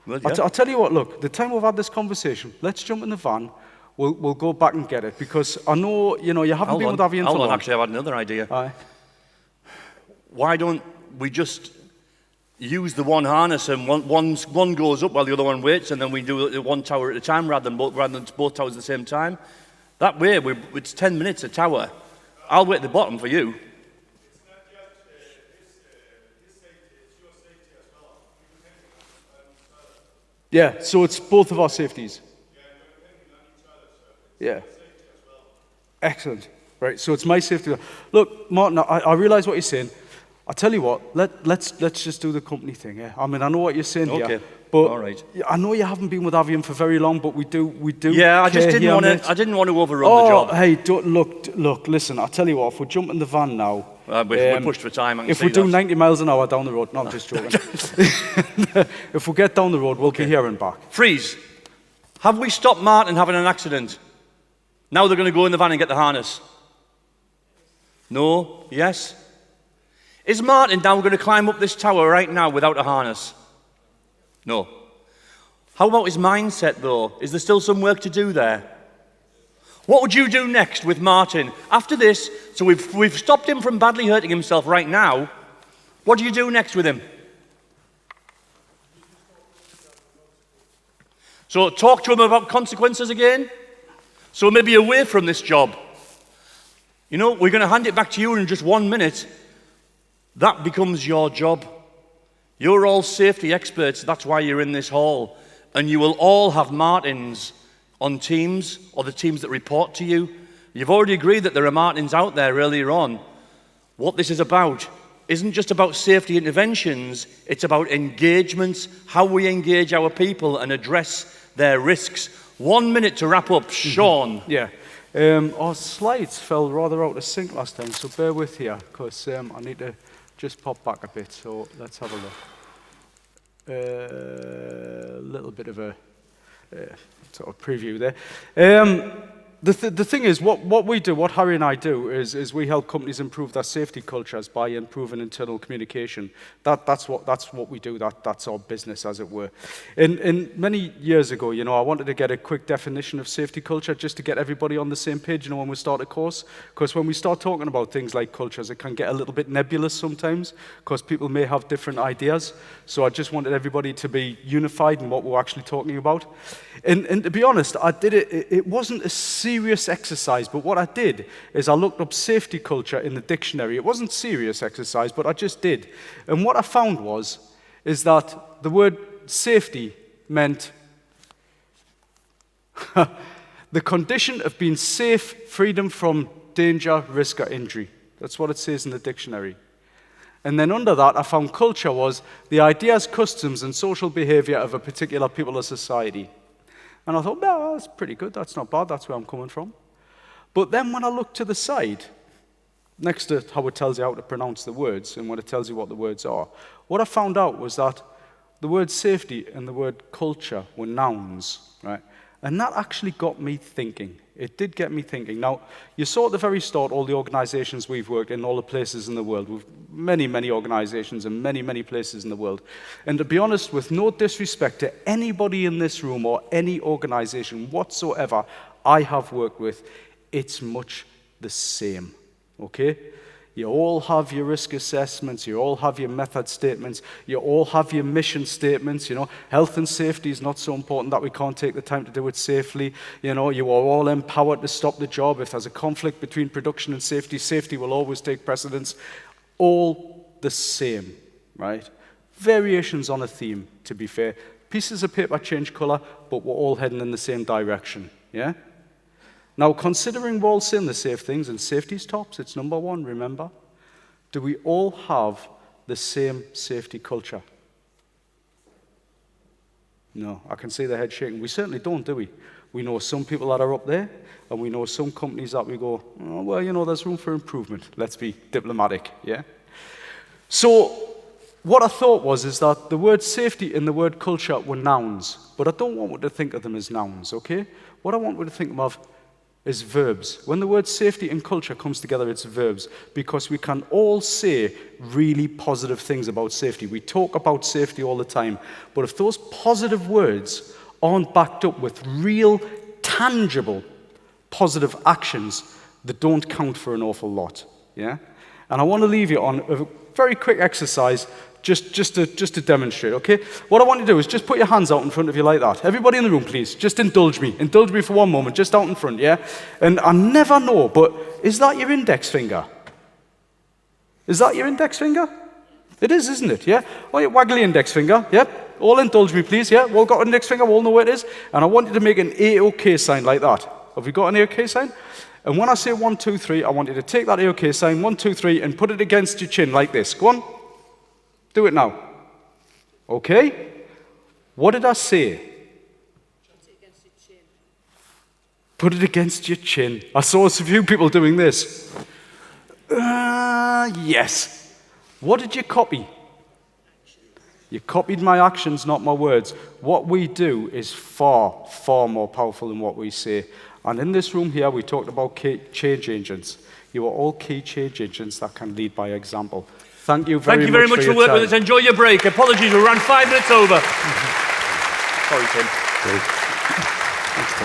Well, yeah. I'll tell you what, look, the time we've had this conversation, let's jump in the van, we'll go back and get it, because I know, you haven't been with Avian for long. Actually, I've had another idea. Aye. Why don't we just use the one harness and one goes up while the other one waits, and then we do it one tower at a time rather than both towers at the same time? That way, it's 10 minutes a tower. I'll wait at the bottom for you. Yeah, so it's both of our safeties. Yeah. Excellent. Right, so it's my safety. Look, Martin, I realise what you're saying. I tell you what, let's just do the company thing. Yeah, I mean, I know what you're saying here, but all right. I know you haven't been with Avian for very long, but we do. Yeah, I just care didn't here, want mate. to. I didn't want to overrun the job. Hey, look, listen. I'll tell you what. If we jump in the van now, We're pushed for time. I can if see we do that. 90 miles an hour down the road, no, I'm just joking. If we get down the road, we'll be here and back. Freeze. Have we stopped Martin having an accident? Now they're going to go in the van and get the harness. No? Yes? Is Martin now going to climb up this tower right now without a harness? No. How about his mindset, though? Is there still some work to do there? What would you do next with Martin? After this, so we've stopped him from badly hurting himself right now. What do you do next with him? So talk to him about consequences again? So maybe away from this job. You know, we're going to hand it back to you in just 1 minute. That becomes your job. You're all safety experts. That's why you're in this hall. And you will all have Martins on teams or the teams that report to you. You've already agreed that there are Martins out there earlier on. What this is about isn't just about safety interventions. It's about engagements, how we engage our people and address their risks. 1 minute to wrap up. Sean. Yeah. Our slides fell rather out of sync last time, so bear with here, because I need to just pop back a bit. So let's have a look. A little bit of a sort of preview there. The thing is, what we do, what Harry and I do, is we help companies improve their safety cultures by improving internal communication. That's what we do. That's our business, as it were. And many years ago, you know, I wanted to get a quick definition of safety culture just to get everybody on the same page, you know, when we start a course. Because when we start talking about things like cultures, it can get a little bit nebulous sometimes, because people may have different ideas. So I just wanted everybody to be unified in what we're actually talking about. And to be honest, I did it. It wasn't a serious exercise, but what I did is I looked up safety culture in the dictionary. It wasn't serious exercise, but I just did. And what I found is that the word safety meant the condition of being safe, freedom from danger, risk, or injury. That's what it says in the dictionary. And then under that, I found culture was the ideas, customs, and social behavior of a particular people or society. And I thought, well, that's pretty good. That's not bad. That's where I'm coming from. But then when I looked to the side, next to how it tells you how to pronounce the words and when it tells you what the words are, what I found out was that the word safety and the word culture were nouns, right? And that actually got me thinking. It did get me thinking. Now, you saw at the very start all the organizations we've worked in, all the places in the world. We've many, many organizations in many, many places in the world. And to be honest, with no disrespect to anybody in this room or any organization whatsoever I have worked with, it's much the same, okay? You all have your risk assessments, you all have your method statements, you all have your mission statements, you know. Health and safety is not so important that we can't take the time to do it safely. You know, you are all empowered to stop the job. If there's a conflict between production and safety, safety will always take precedence. All the same, right? Variations on a theme, to be fair. Pieces of paper change color, but we're all heading in the same direction, yeah? Now, considering we're all saying the safe things, and safety's tops, it's number one, remember? Do we all have the same safety culture? No, I can see the head shaking. We certainly don't, do we? We know some people that are up there, and we know some companies that we go, oh, well, you know, there's room for improvement. Let's be diplomatic, yeah? So, what I thought is that the word safety and the word culture were nouns, but I don't want you to think of them as nouns, okay? What I want you to think of is verbs. When the word safety and culture comes together, it's verbs, because we can all say really positive things about safety. We talk about safety all the time, but if those positive words aren't backed up with real, tangible, positive actions, they don't count for an awful lot, yeah? And I want to leave you on a very quick exercise just to demonstrate, okay? What I want you to do is just put your hands out in front of you like that. Everybody in the room, please, just indulge me. Indulge me for one moment, just out in front, yeah? And I never know, but is that your index finger? Is that your index finger? It is, isn't it, yeah? Oh, you waggle your index finger, yeah? All indulge me, please, yeah? We all got an index finger, we all know where it is. And I want you to make an A-OK sign like that. Have you got an A-OK sign? And when I say 1, 2, 3, I want you to take that OK sign, 1, 2, 3, and put it against your chin like this. Go on. Do it now. Okay? What did I say? Put it against your chin. I saw a few people doing this. Yes. What did you copy? You copied my actions, not my words. What we do is far, far more powerful than what we say. And in this room here, we talked about key change agents. You are all key change agents that can lead by example. Thank you very much. Thank you very much for working with us. Enjoy your break. Apologies, we ran 5 minutes over. Sorry, Tim.